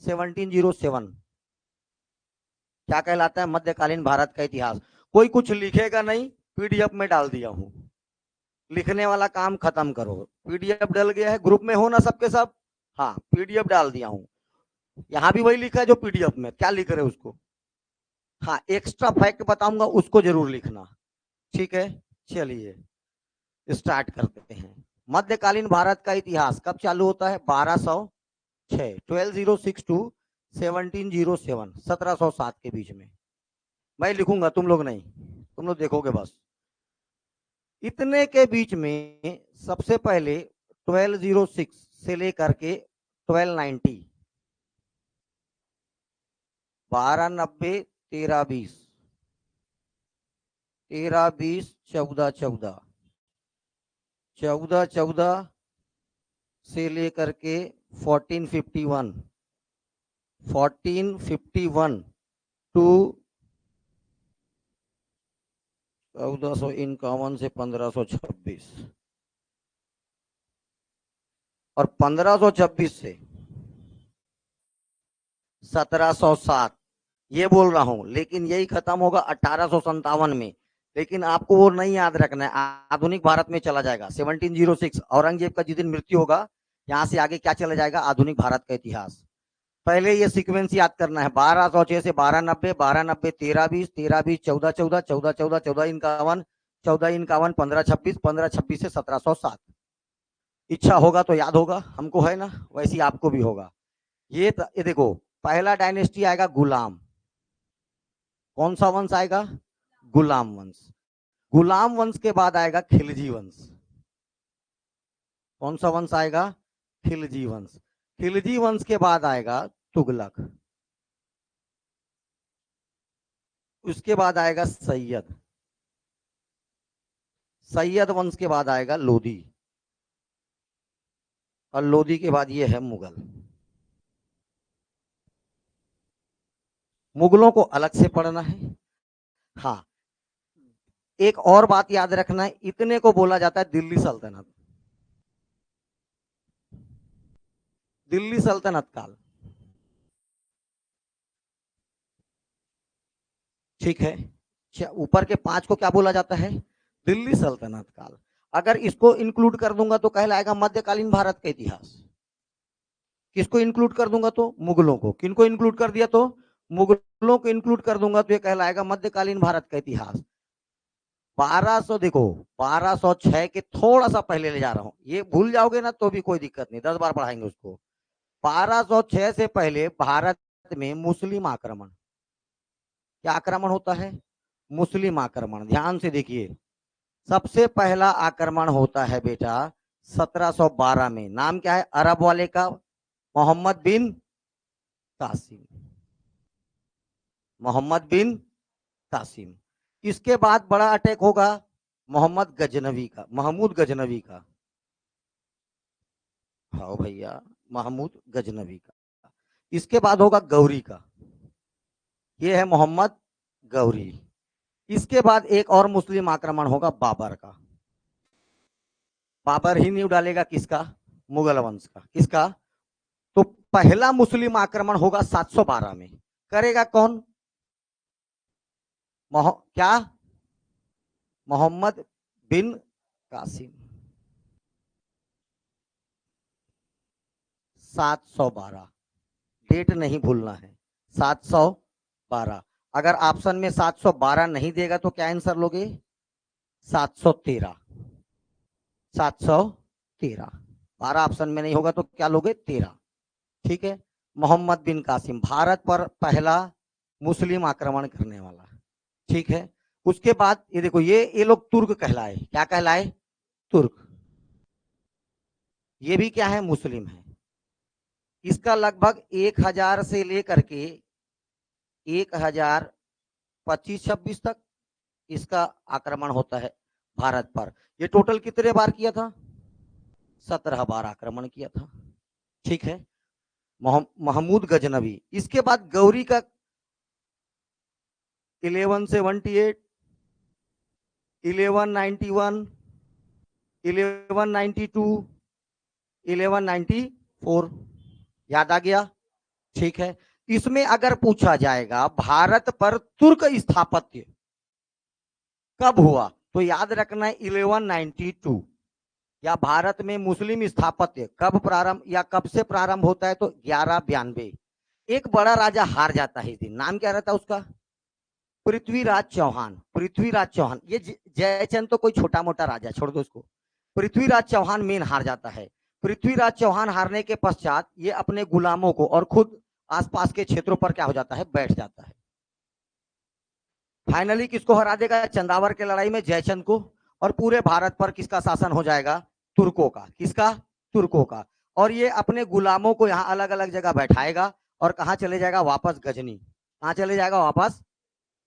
1707 क्या कहलाता है? मध्यकालीन भारत का इतिहास। कोई कुछ लिखेगा नहीं, पीडीएफ में डाल दिया हूं। लिखने वाला काम खत्म करो। पीडीएफ डल गया है, ग्रुप में हो ना सबके सब? हाँ, पीडीएफ डाल दिया हूं। यहां भी वही लिखा है जो पीडीएफ में। क्या लिख रहे हो उसको? हाँ, एक्स्ट्रा फैक्ट बताऊंगा, उसको जरूर लिखना। ठीक है, चलिए स्टार्ट करते हैं। मध्यकालीन भारत का इतिहास कब चालू होता है? 1206, 1206 टू 1707, 1707 के बीच में। मैं लिखूंगा, तुम लोग नहीं, तुम लोग देखोगे बस। इतने के बीच में सबसे पहले 1206 से लेकर के 1290, 1290, 1320, 1320, 1414, 1414 से लेकर के 1451, 1451 टू 1451 से 1526, और 1526 से 1707, ये बोल रहा हूं। लेकिन यही खत्म होगा 1857 में। लेकिन आपको वो नहीं याद रखना है, आधुनिक भारत में चला जाएगा 1706। औरंगजेब का जिस दिन मृत्यु होगा, यहां से आगे क्या चला जाएगा? आधुनिक भारत का इतिहास। पहले ये सीक्वेंस याद करना है। 1206 से 1290, 1290, 1320, 1320, 1414, 1414, 1451, 1451, 1526, 1526 से 1707। इच्छा होगा तो याद होगा, हमको है ना, वैसे ही आपको भी होगा। ये देखो, पहला डायनेस्टी आएगा गुलाम। कौन सा वंश आएगा? गुलाम वंश। गुलाम वंश के बाद आएगा खिलजी वंश। कौन सा वंश आएगा? खिलजी वंश। खिलजी वंश के बाद आएगा तुगलक। उसके बाद आएगा सैयद। सैयद वंश के बाद आएगा लोधी। और लोधी के बाद ये है मुगल। मुगलों को अलग से पढ़ना है। हाँ, एक और बात याद रखना है, इतने को बोला जाता है दिल्ली सल्तनत। दिल्ली सल्तनत काल। ठीक है, ऊपर के 5 को क्या बोला जाता है? दिल्ली सल्तनत काल। अगर इसको इंक्लूड कर दूंगा तो कहलाएगा मध्यकालीन भारत का इतिहास। किसको इंक्लूड कर दूंगा तो? मुगलों को। किनको इंक्लूड कर दिया तो? मुगलों को इंक्लूड कर दूंगा तो ये कहलाएगा मध्यकालीन भारत का इतिहास। 1200, देखो 1206 के थोड़ा सा पहले ले जा रहा हूं, ये भूल जाओगे ना तो भी कोई दिक्कत नहीं, 10 बार पढ़ाएंगे उसको। 1206 से पहले भारत में मुस्लिम आक्रमण। क्या आक्रमण होता है? मुस्लिम आक्रमण। ध्यान से देखिए, सबसे पहला आक्रमण होता है बेटा 1712 में। नाम क्या है अरब वाले का? मोहम्मद बिन कासिम। मोहम्मद बिन कासिम। इसके बाद बड़ा अटैक होगा मोहम्मद गजनवी का, महमूद गजनवी का। हाँ भैया, महमूद गजनवी का। इसके बाद होगा गौरी का, ये है मोहम्मद गौरी। इसके बाद एक और मुस्लिम आक्रमण होगा बाबर का। बाबर ही नींव डालेगा किसका? मुगल वंश का। किसका? तो पहला मुस्लिम आक्रमण होगा 712 में। करेगा कौन? क्या? मोहम्मद बिन कासिम। 712, डेट नहीं भूलना है, 712। अगर ऑप्शन में 712 नहीं देगा तो क्या आंसर लोगे? 713। 713, 12 ऑप्शन में नहीं होगा तो क्या लोगे? 13। ठीक है, मोहम्मद बिन कासिम भारत पर पहला मुस्लिम आक्रमण करने वाला। ठीक है, उसके बाद ये देखो, ये लोग तुर्क कहलाए। क्या कहलाए? तुर्क। ये भी क्या है? मुस्लिम है। इसका लगभग 1000 से लेकर के 1025-26 तक इसका आक्रमण होता है भारत पर। ये टोटल कितने बार किया था? 17 बार आक्रमण किया था। ठीक है, महमूद गजनवी। इसके बाद गौरी का 1178, 1191, 1192, 1194। याद आ गया? ठीक है। इसमें अगर पूछा जाएगा भारत पर तुर्क स्थापत्य कब हुआ, तो याद रखना है 1192। या भारत में मुस्लिम स्थापत्य कब प्रारंभ या कब से प्रारंभ होता है, तो 1192। एक बड़ा राजा हार जाता है इस दिन, नाम क्या रहता है उसका, पृथ्वीराज चौहान। पृथ्वीराज चौहान, ये जयचंद तो कोई छोटा मोटा राजा, छोड़ दो इसको। पृथ्वीराज चौहान मेन हार जाता है। पृथ्वीराज चौहान हारने के पश्चात ये अपने गुलामों को और खुद आसपास के क्षेत्रों पर क्या हो जाता है, बैठ जाता है। फाइनली किसको हरा देगा, चंदावर के लड़ाई में जयचंद को। और पूरे भारत पर किसका शासन हो जाएगा, तुर्कों का। किसका, तुर्कों का। और ये अपने गुलामों को यहाँ अलग अलग जगह बैठाएगा और कहाँ चले जाएगा, वापस गजनी। कहाँ चले जाएगा, वापस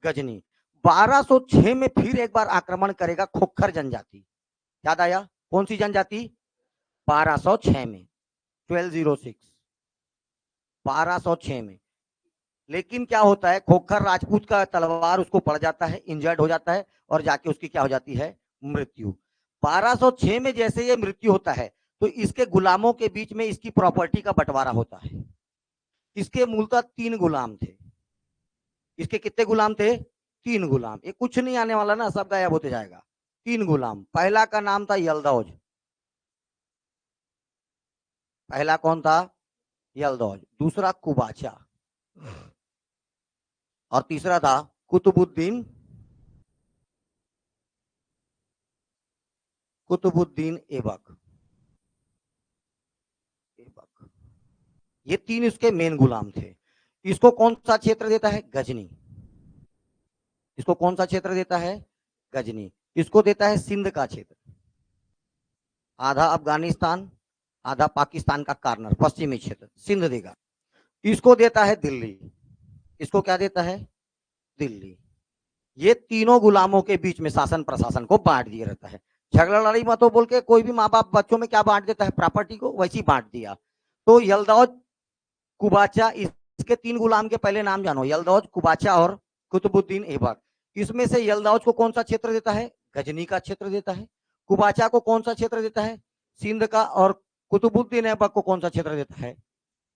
गजनी। 1206 में फिर एक बार आक्रमण करेगा खोखर जनजाति। याद आया, कौन सी जनजाति, 1206 में, 1206, 1206 में। लेकिन क्या होता है, खोखर राजपूत का तलवार उसको पड़ जाता है, इंजर्ड हो जाता है और जाके उसकी क्या हो जाती है, मृत्यु। 1206 में जैसे ये मृत्यु होता है तो इसके गुलामों के बीच में इसकी प्रॉपर्टी का बंटवारा होता है। इसके मूलतः 3 गुलाम थे। इसके कितने गुलाम थे, 3 गुलाम। ये कुछ नहीं आने वाला ना, सब गायब होते जाएगा। 3 गुलाम। पहला का नाम था यलदौज। पहला कौन था, यलदौज। दूसरा कुबाचा और तीसरा था कुतुबुद्दीन, कुतुबुद्दीन ऐबक। ये 3 इसके मेन गुलाम थे। इसको कौन सा क्षेत्र देता है, गजनी। इसको कौन सा क्षेत्र देता है, गजनी। इसको देता है सिंध का क्षेत्र, आधा अफगानिस्तान आधा पाकिस्तान का कॉर्नर, पश्चिमी क्षेत्र सिंध देगा। इसको देता है दिल्ली। इसको क्या देता है, दिल्ली। ये तीनों गुलामों के बीच में शासन प्रशासन को बांट दिया रहता है। झगड़ा लड़ाई मत हो बोल के कोई भी माँ बाप बच्चों में क्या बांट देता है, प्रॉपर्टी को, वैसी बांट दिया। तो यलदौज, कुबाचा, इसके 3 गुलाम के पहले नाम जानो, यलदौज, कुबाचा और कुतुबुद्दीन ऐबक। इसमें से यलदौज को कौन सा क्षेत्र देता है, गजनी का क्षेत्र देता है। कुबाचा को कौन सा क्षेत्र देता है, सिंध का। और कुतुबुद्दीन ऐबक को कौन सा क्षेत्र देता है।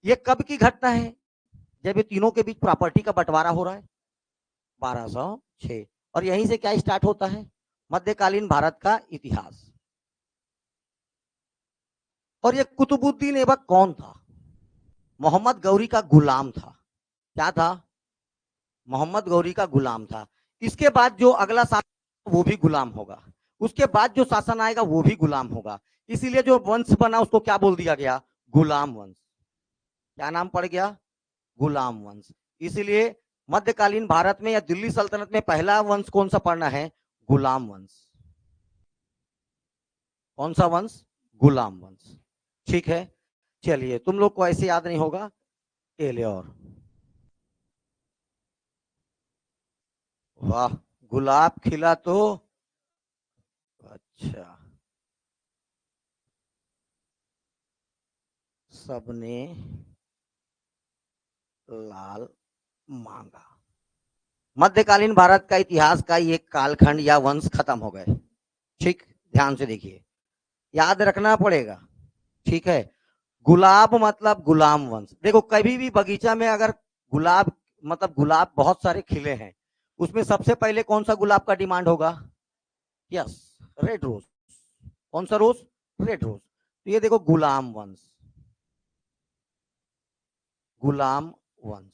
ये कब की घटना है, जब ये तीनों के बीच प्रॉपर्टी का बंटवारा हो रहा है, 1206। और यहीं से क्या स्टार्ट होता है, मध्यकालीन भारत का इतिहास। और ये कुतुबुद्दीन ऐबक कौन था, मोहम्मद गौरी का गुलाम था। क्या था, मोहम्मद गौरी का गुलाम था। इसके बाद जो अगला शासन वो भी गुलाम होगा, उसके बाद जो शासन आएगा वो भी गुलाम होगा। इसीलिए जो वंश बना उसको क्या बोल दिया गया, गुलाम वंश। क्या नाम पड़ गया, गुलाम वंश। इसीलिए मध्यकालीन भारत में या दिल्ली सल्तनत में पहला वंश कौन सा पड़ना है, गुलाम वंश। कौन सा वंश, गुलाम वंश। ठीक है। चलिए, तुम लोग को ऐसे याद नहीं होगा, एलियोर। वाह, गुलाब खिला तो, अच्छा, सबने लाल मांगा। मध्यकालीन भारत का इतिहास का ये कालखंड या वंश खत्म हो गए। ठीक, ध्यान से देखिए, याद रखना पड़ेगा। ठीक है। गुलाब मतलब गुलाम वंश। देखो कभी भी बगीचा में अगर गुलाब, मतलब गुलाब बहुत सारे खिले हैं, उसमें सबसे पहले कौन सा गुलाब का डिमांड होगा, यस, रेड रोज। कौन सा रोज, रेड रोज। तो ये देखो गुलाम वंश, गुलाम वंश,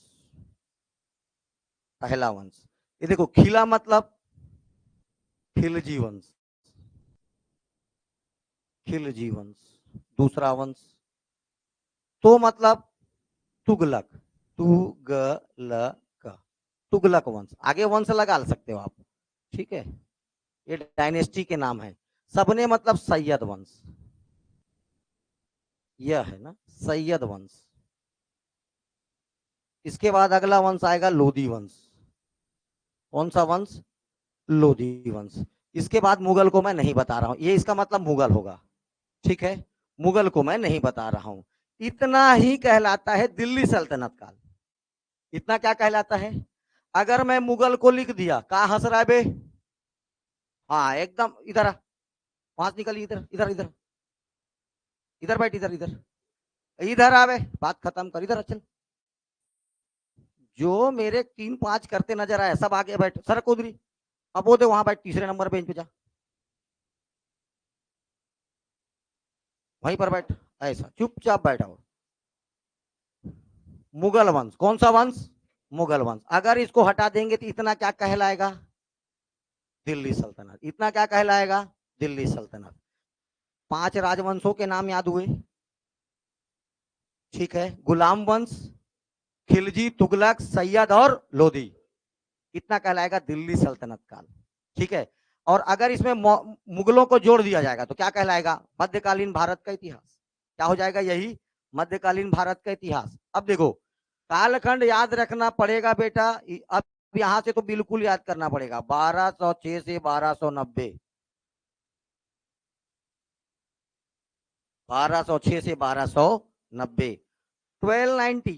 पहला वंश। ये देखो खिला मतलब खिलजी वंश, खिलजी वंश। दूसरा वंश तो मतलब तुगलक, तुगलक, तुगलक वंश। आगे वंश लगा सकते हो आप। ठीक है, ये डायनेस्टी के नाम है। सबने मतलब सैयद वंश, यह है ना सैयद वंश। इसके बाद अगला वंश आएगा लोधी वंश। कौन सा वंश, लोधी वंश। इसके बाद मुगल को मैं नहीं बता रहा हूं, ये इसका मतलब मुगल होगा। ठीक है, मुगल को मैं नहीं बता रहा हूं। इतना ही कहलाता है दिल्ली सल्तनत काल। इतना क्या कहलाता है। अगर मैं मुगल को लिख दिया, कहा हंस रहा है बे, हाँ एकदम इधर आ, वहां से निकल, इधर इधर इधर, इधर बैठ, इधर इधर, इधर आ बे, बात खत्म कर, इधर चल। जो मेरे 3-5 करते नजर आए सब आगे बैठ, सर उधरी, अब वो दे वहां बैठ, तीसरे नंबर बेंच पे जा, वहीं पर बैठ, ऐसा चुपचाप बैठा हो। मुगल वंश, कौन सा वंश? मुगल वंश। अगर इसको हटा देंगे तो इतना क्या कहलाएगा? दिल्ली सल्तनत। इतना क्या कहलाएगा? दिल्ली सल्तनत। 5 राजवंशों के नाम याद हुए, ठीक है? गुलाम वंश, खिलजी, तुगलक, सैयद और लोधी। कितना कहलाएगा? दिल्ली सल्तनत काल, ठीक है? और अगर इसमें मुगलों को जोड़ दिया जाएगा तो क्या कहलाएगा? मध्यकालीन भारत का इतिहास। क्या हो जाएगा? यही मध्यकालीन भारत का इतिहास। अब देखो, कालखंड याद रखना पड़ेगा बेटा। अब यहां से तो बिल्कुल याद करना पड़ेगा, 1206 से 1290, 1206 से 1290, 1290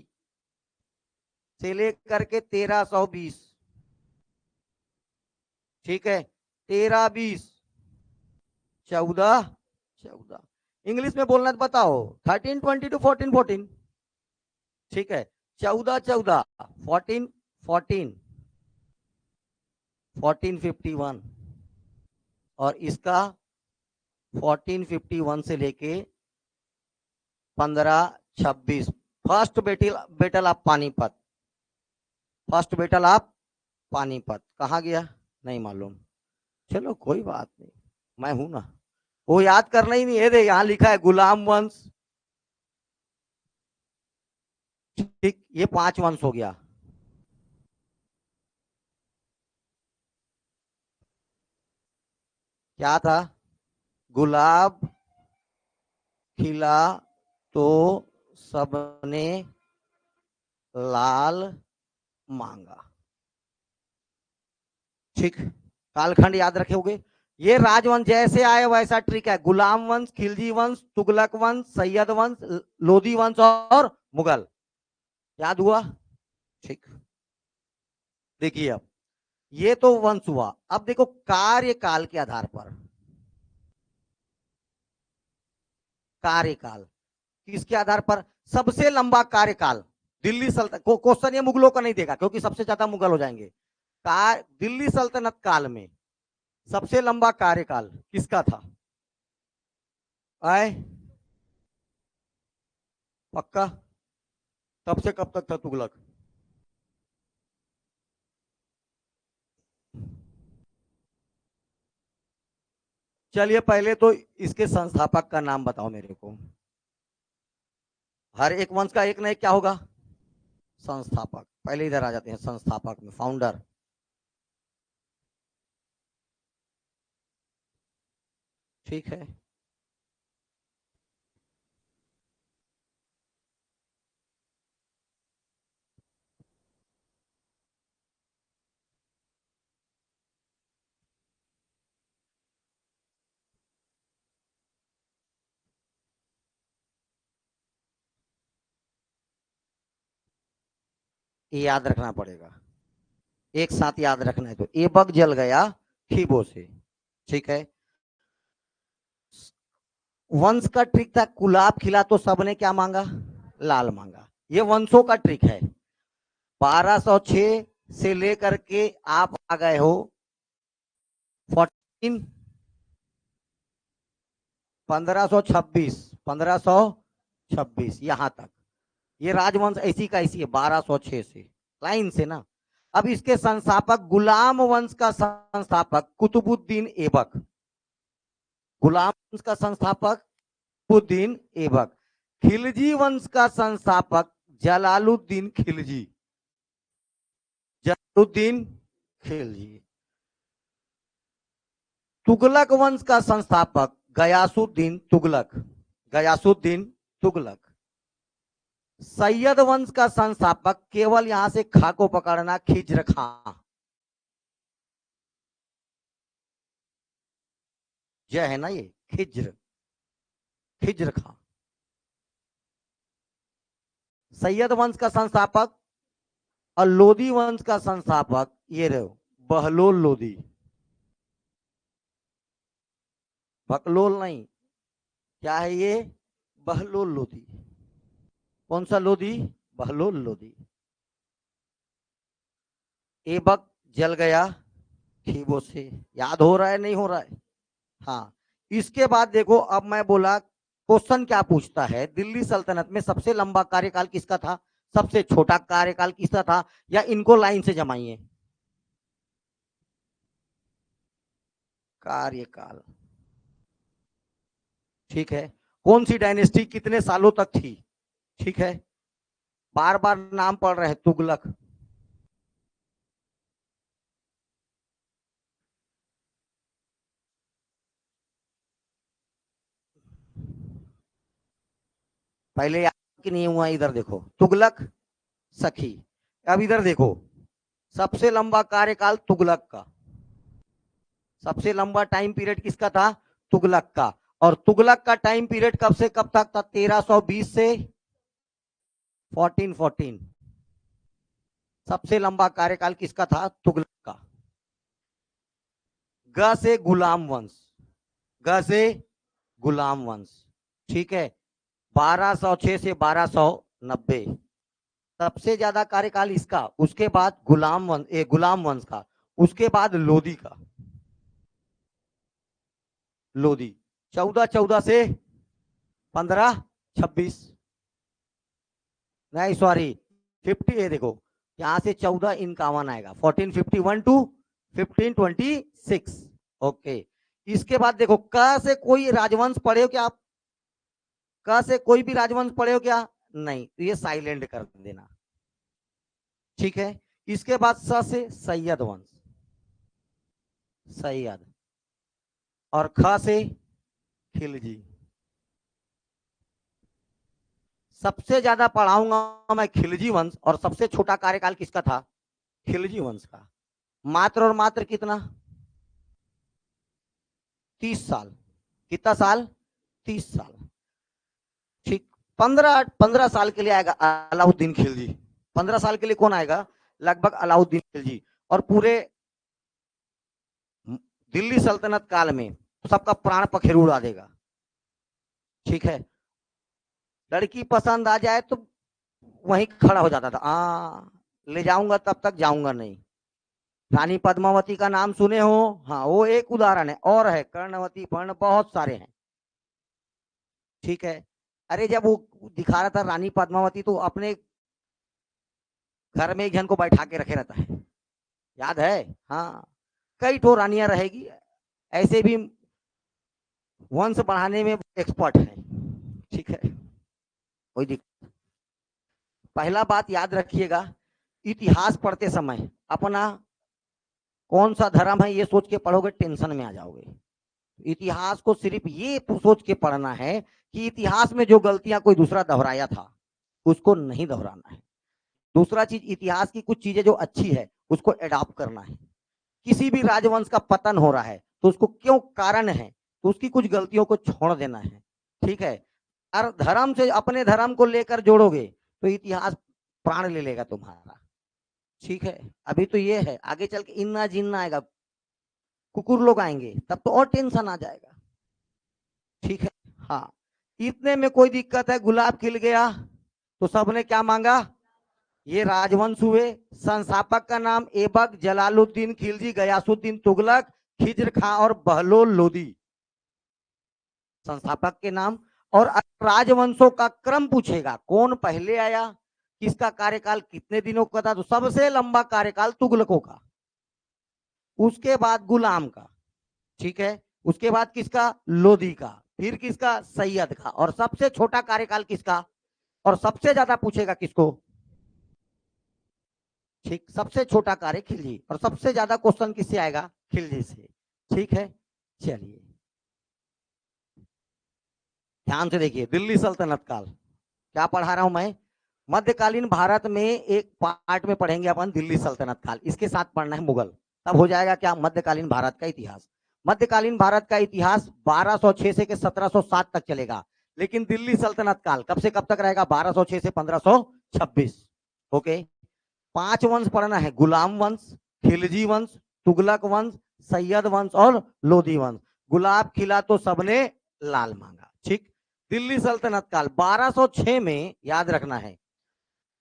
से लेकर के 1320, ठीक है? 1320, 1414, इंग्लिश में बोलना तो बताओ, 1320 टू 1414, ठीक है? 1414, 1414, 1451, और इसका 1451 से लेके 1526। First battle of Panipat, first battle of Panipat कहाँ गया? नहीं मालूम। चलो कोई बात नहीं, मैं हूं ना, वो याद करना ही नहीं है। दे यहाँ लिखा है गुलाम वंश, ठीक, ये 5 वंश हो गया। क्या था? गुलाब खिला तो सबने लाल मांगा, ठीक? कालखंड याद रखोगे। ये राजवंश जैसे आए वैसा ट्रिक है, गुलाम वंश, खिलजी वंश, तुगलक वंश, सैयद वंश, लोधी वंश और मुगल। याद हुआ? ठीक। देखिए अब, ये तो वंश हुआ। अब देखो कार्यकाल के आधार पर, कार्यकाल किसके आधार पर? सबसे लंबा कार्यकाल दिल्ली सल्तनत को, क्वेश्चन ये मुगलों का नहीं देगा क्योंकि सबसे ज्यादा मुगल हो जाएंगे। दिल्ली सल्तनत काल में सबसे लंबा कार्यकाल किसका था? आए पक्का? कब से कब तक था तुगलक? चलिए पहले तो इसके संस्थापक का नाम बताओ मेरे को। हर एक वंश का एक ना एक क्या होगा? संस्थापक। पहले इधर आ जाते हैं संस्थापक में, फाउंडर, ठीक है? ये याद रखना पड़ेगा, एक साथ याद रखना है। तो ऐबक जल गया खीबो से, ठीक है? वंश का ट्रिक था, गुलाब खिला तो सबने क्या मांगा? लाल मांगा। ये वंशों का ट्रिक है। 1206 से लेकर के आप आ गए हो 14 1526, 1526 यहां तक। ये राजवंश ऐसी का ऐसी है 1206 से, लाइन से ना। अब इसके संस्थापक, गुलाम वंश का संस्थापक कुतुबुद्दीन ऐबक, गुलाम वंश का संस्थापक कुतुबुद्दीन ऐबक, खिलजी वंश का संस्थापक जलालुद्दीन खिलजी, जलालुद्दीन खिलजी, तुगलक वंश का संस्थापक गयासुद्दीन तुगलक, गयासुद्दीन तुगलक, सैयद वंश का संस्थापक, केवल यहां से खा को पकड़ना, खिज्र खां, जय है ना ये, खिज्र, खिज्र खां। सैयद वंश का संस्थापक और लोधी वंश का संस्थापक ये रहो, बहलोल लोधी, बकलोल नहीं, क्या है ये? बहलोल लोधी। कौन सा लोधी? बहलोल लोधी। ऐबक जल गया खीबों से, याद हो रहा है नहीं हो रहा है? हाँ, इसके बाद देखो, अब मैं बोला क्वेश्चन क्या पूछता है, दिल्ली सल्तनत में सबसे लंबा कार्यकाल किसका था, सबसे छोटा कार्यकाल किसका था, या इनको लाइन से जमाइए। कार्यकाल, ठीक है। कौन सी डायनेस्टी कितने सालों तक थी, ठीक है। बार बार नाम पढ़ रहे हैं, तुगलक। पहले याद कि नहीं हुआ, इधर देखो, तुगलक सखी। अब इधर देखो, सबसे लंबा कार्यकाल तुगलक का, सबसे लंबा टाइम पीरियड किसका था, तुगलक का। और तुगलक का टाइम पीरियड कब से कब तक था, 1320 से 1414। सबसे लंबा कार्यकाल किसका था, तुगलक का। ग से गुलाम वंश, ग से गुलाम वंश, ठीक है। 1206 से 1290 सबसे ज्यादा कार्यकाल इसका। उसके बाद गुलाम वंश का, उसके बाद लोदी का, लोदी 1414 से 1526, नहीं सॉरी 50, ये देखो यहां से 1451 आएगा, 1451 टू 1526। ओके, इसके बाद देखो, क से कोई राजवंश पढ़े हो क्या आप, क से कोई भी राजवंश पढ़े हो क्या, नहीं, तो ये साइलेंट कर देना, ठीक है। इसके बाद स से सैयद वंश, सैयद। और ख से खिलजी। सबसे ज्यादा पढ़ाऊंगा मैं खिलजी वंश, और सबसे छोटा कार्यकाल किसका था, खिलजी वंश का। मात्र और मात्र कितना, 30 साल। कितना साल, 30 साल, ठीक। 15 साल के लिए आएगा अलाउद्दीन खिलजी, 15 साल के लिए कौन आएगा, लगभग अलाउद्दीन खिलजी। और पूरे दिल्ली सल्तनत काल में सबका प्राण पखेरु उड़ा देगा, ठीक है। लड़की पसंद आ जाए तो वहीं खड़ा हो जाता था, ले जाऊंगा तब तक जाऊंगा नहीं। रानी पद्मावती का नाम सुने हो, हाँ, वो एक उदाहरण है, और है कर्णवती, पर्ण, बहुत सारे हैं, ठीक है। अरे जब वो दिखा रहा था रानी पद्मावती, तो अपने घर में एक जन को बैठा के रखे रहता है, याद है, हाँ। कई ठो रानियां रहेगी, ऐसे भी वंश बढ़ाने में एक्सपर्ट है, ठीक है, कोई दिक्कत। पहला बात याद रखिएगा, इतिहास पढ़ते समय अपना कौन सा धर्म है ये सोच के पढ़ोगे, टेंशन में आ जाओगे। इतिहास को सिर्फ ये सोच के पढ़ना है कि इतिहास में जो गलतियां कोई दूसरा दोहराया था, उसको नहीं दोहराना है। दूसरा चीज, इतिहास की कुछ चीजें जो अच्छी है उसको एडॉप्ट करना है। किसी भी राजवंश का पतन हो रहा है तो उसको क्यों कारण है, तो उसकी कुछ गलतियों को छोड़ देना है, ठीक है। और धर्म से अपने धर्म को लेकर जोड़ोगे तो इतिहास प्राण ले लेगा तुम्हारा, ठीक है। अभी तो ये है, आगे चल के इन्ना जिन्ना आएगा, कुकुर लोग आएंगे, तब तो और टेंशन आ जाएगा, ठीक है। हाँ, इतने में कोई दिक्कत है, गुलाब खिल गया तो सबने क्या मांगा, ये राजवंश हुए। संस्थापक का नाम ऐबक, जलालुद्दीन खिलजी, गयासुद्दीन तुगलक, खिज्र खां और बहलोल लोदी, संस्थापक के नाम। और राजवंशों का क्रम पूछेगा, कौन पहले आया, किसका कार्यकाल कितने दिनों का था, तो सबसे लंबा कार्यकाल तुगलकों का, उसके बाद गुलाम का, ठीक है, उसके बाद किसका, लोदी का, फिर किसका, सैयद का, और सबसे छोटा कार्यकाल किसका, और सबसे ज्यादा पूछेगा किसको, ठीक, सबसे छोटा कार्य खिलजी, और सबसे ज्यादा क्वेश्चन किससे आएगा, खिलजी से, ठीक है। चलिए ध्यान से देखिए, दिल्ली सल्तनत काल क्या पढ़ा रहा हूं मैं, मध्यकालीन भारत में एक पार्ट में पढ़ेंगे अपन दिल्ली सल्तनत काल, इसके साथ पढ़ना है मुगल, तब हो जाएगा क्या, मध्यकालीन भारत का इतिहास। मध्यकालीन भारत का इतिहास 1206 से 1707 तक चलेगा, लेकिन दिल्ली सल्तनत काल कब से कब तक रहेगा, 1206 से 1526। ओके, 5 वंश पढ़ना है, गुलाम वंश, खिलजी वंश, तुगलक वंश, सैयद वंश और लोधी वंश। गुलाब खिला तो सबने लाल मांगा, ठीक। दिल्ली सल्तनत काल 1206 में, याद रखना है,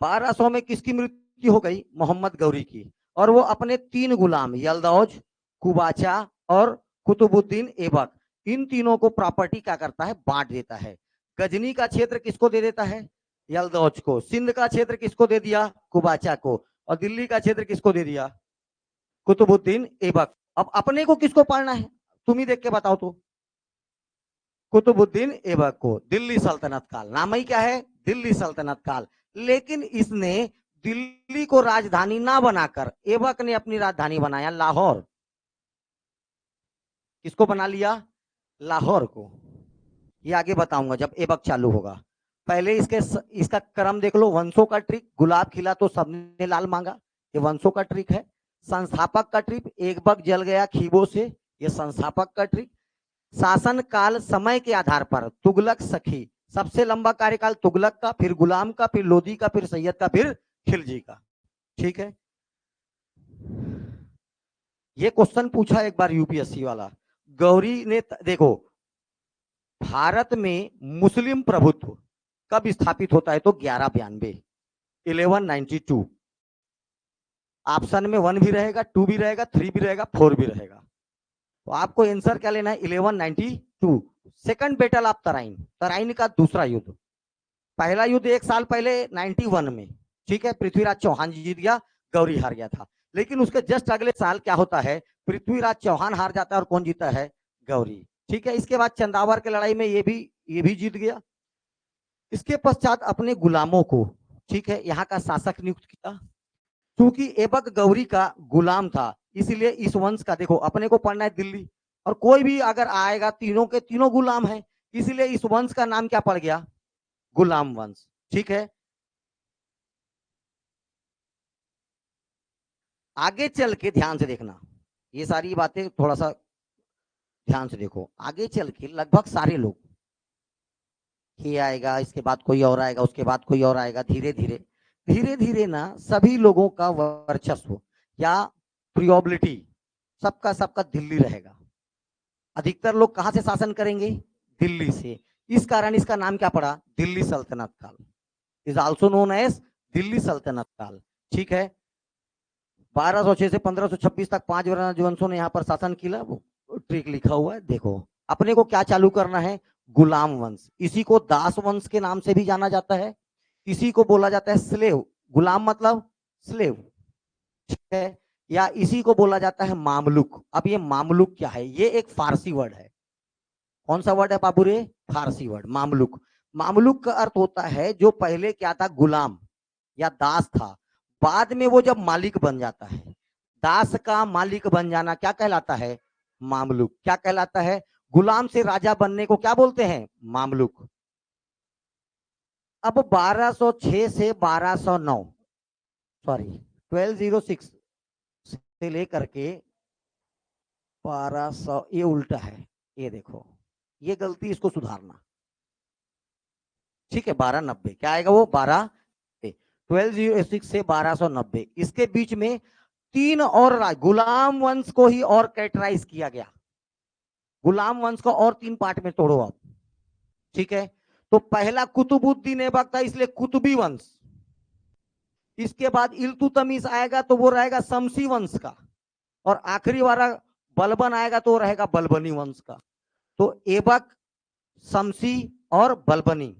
1200 में किसकी मृत्यु हो गई, मोहम्मद गौरी की। और वो अपने 3 गुलाम यल्दौज, कुबाचा और कुतुबुद्दीन ऐबक, इन तीनों को प्रॉपर्टी क्या करता है, बांट देता है। गजनी का क्षेत्र किसको दे देता है, यल्दौज को। सिंध का क्षेत्र किसको दे दिया, कुबाचा को। और दिल्ली का क्षेत्र किसको दे दिया, कुतुबुद्दीन ऐबक। अब अपने को किसको पढ़ना है, तुम ही देख के बताओ तो। कुतुबुद्दीन ऐबक को। दिल्ली सल्तनत काल, नाम ही क्या है, दिल्ली सल्तनत काल। लेकिन इसने दिल्ली को राजधानी ना बनाकर ऐबक ने अपनी राजधानी बनाया लाहौर। किसको बना लिया, लाहौर को। ये आगे बताऊंगा जब ऐबक चालू होगा। पहले इसका क्रम देख लो। वंशों का ट्रिक, गुलाब खिला तो सबने लाल मांगा, ये वंशों का ट्रिक है। संस्थापक का ट्रिक, ऐबक जल गया खीबों से, ये संस्थापक का ट्रिक। शासन काल समय के आधार पर तुगलक सखी, सबसे लंबा कार्यकाल तुगलक का, फिर गुलाम का, फिर लोधी का, फिर सैयद का, फिर खिलजी का। ठीक है, ये क्वेश्चन पूछा एक बार यूपीएससी वाला। गौरी ने देखो, भारत में मुस्लिम प्रभुत्व कब स्थापित होता है, तो 1192, 1192। ऑप्शन में 1 भी रहेगा, 2 भी रहेगा, 3 भी रहेगा, 4 भी रहेगा। तो आपको आंसर क्या लेना है, 1192। Second battle of Tarain, Tarain का दूसरा युद्ध। पहला युद्ध 1 साल पहले 91 में, ठीक है, पृथ्वीराज चौहान जीत गया, गौरी हार गया था। लेकिन उसके जस्ट अगले साल क्या होता है, पृथ्वीराज चौहान हार जाता है और कौन जीता है, गौरी। ठीक है, इसके बाद चंदावर की लड़ाई में ये भी जीत गया। इसके पश्चात अपने गुलामों को, ठीक है, यहाँ का शासक नियुक्त किया। क्योंकि ऐबक गौरी का गुलाम था, इसलिए इस वंश का, देखो अपने को पढ़ना है दिल्ली, और कोई भी अगर आएगा तीनों के तीनों गुलाम है, इसलिए इस वंश का नाम क्या पड़ गया, गुलाम वंश। ठीक है, आगे चल के ध्यान से देखना, ये सारी बातें थोड़ा सा ध्यान से देखो। आगे चल के लगभग सारे लोग, ये आएगा, इसके बाद कोई और आएगा, उसके बाद कोई और आएगा, धीरे धीरे धीरे धीरे ना सभी लोगों का वर्चस्व या प्रियोबिलिटी सबका सबका दिल्ली रहेगा। अधिकतर लोग कहां से शासन करेंगे, दिल्ली से। इस कारण इसका नाम क्या पड़ा, दिल्ली सल्तनत काल, is also known as Delhi सल्तनत काल। ठीक है, 1206 से 1526 तक 5 राजवंशों ने यहाँ पर शासन किया, वो ट्रिक लिखा हुआ है, देखो। अपने को क्या चालू करना है, गुलाम वंश। इसी को दास वंश के नाम से भी जाना जाता है, इसी को बोला जाता है स्लेव, गुलाम मतलब स्लेव, ठीक है, या इसी को बोला जाता है मामलुक। अब ये मामलुक क्या है, ये एक फारसी वर्ड है। कौन सा वर्ड है बाबूरे, फारसी वर्ड, मामलुक। मामलुक का अर्थ होता है जो पहले क्या था, गुलाम या दास था, बाद में वो जब मालिक बन जाता है। दास का मालिक बन जाना क्या कहलाता है, मामलुक। क्या कहलाता है, गुलाम से राजा बनने को क्या बोलते हैं, मामलुक। अब 1206 से 1209, सॉरी 1206 से लेकर के 1200, ये उल्टा है, ये देखो, ये गलती, इसको सुधारना। ठीक है, 1290 क्या आएगा, वो 1206 से 1290, इसके बीच में 3 और गुलाम वंश को ही और कैटेगराइज किया गया। गुलाम वंश को और 3 पार्ट में तोड़ो आप। ठीक है, तो पहला कुतुबुद्दीन ऐबक था, इसलिए कुतुबी वंश। इसके बाद इल्तुतमिश आएगा तो वो रहेगा शमसी वंश का, और आखिरी वाला बलबन आएगा तो वो रहेगा बलबनी वंश का। तो ऐबक, शमसी और बलबनी,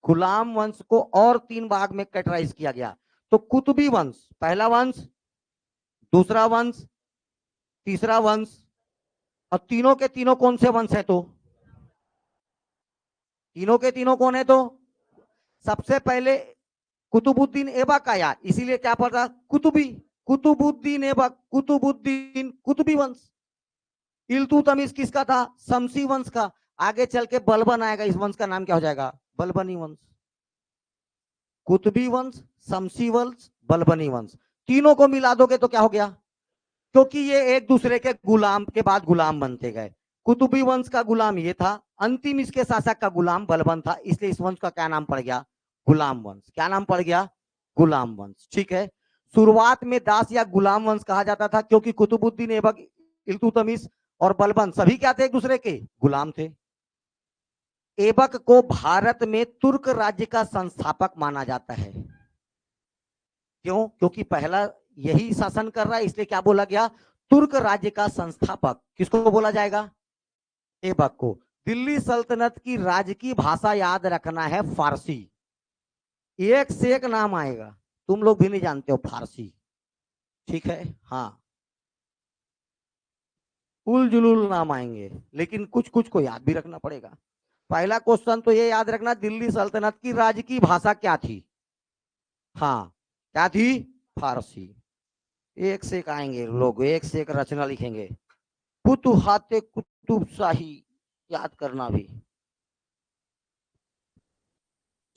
गुलाम वंश को और 3 भाग में कैटेगराइज किया गया। तो कुतुबी वंश पहला वंश, दूसरा वंश, तीसरा वंश, और तीनों के तीनों कौन से वंश है, तो तीनों के तीनों कौन है, तो सबसे पहले कुतुबुद्दीन ऐबक आया, इसीलिए क्या पड़ा, कुतुबी, कुतुबुद्दीन ऐबक, कुतुबुद्दीन कुतुबी वंश। इल्तुतमिश किसका था, शमसी वंश का। आगे चल के बलबन आएगा, इस वंश का नाम क्या हो जाएगा, बलबनी वंश। कुतुबी वंश, शमसी वंश, बलबनी वंश, तीनों को मिला दोगे तो क्या हो गया, क्योंकि ये एक दूसरे के गुलाम के बाद गुलाम बनते गए। कुतुबी वंश का गुलाम ये था, अंतिम इसके शासक का गुलाम बलबन था, इसलिए इस वंश का क्या नाम पड़ गया, गुलाम वंश। क्या नाम पड़ गया, गुलाम वंश। ठीक है, शुरुआत में दास या गुलाम वंश कहा जाता था, क्योंकि कुतुबुद्दीन ऐबक, इल्तुतमिश और बलबन सभी क्या थे, एक दूसरे के गुलाम थे। ऐबक को भारत में तुर्क राज्य का संस्थापक माना जाता है। क्यों, क्योंकि पहला यही शासन कर रहा है, इसलिए क्या बोला गया, तुर्क राज्य का संस्थापक किसको बोला जाएगा, ऐबक को। दिल्ली सल्तनत की राजकीय भाषा याद रखना है फारसी, एक से एक नाम आएगा, तुम लोग भी नहीं जानते हो फारसी, ठीक है। हाँ, उल जुलूल नाम आएंगे, लेकिन कुछ कुछ को याद भी रखना पड़ेगा। पहला क्वेश्चन तो ये याद रखना, दिल्ली सल्तनत की राजकीय भाषा क्या थी, हाँ क्या थी, फारसी। एक से एक आएंगे लोग, एक से एक रचना लिखेंगे। फुतुहाते कुतुब शाही याद करना भी,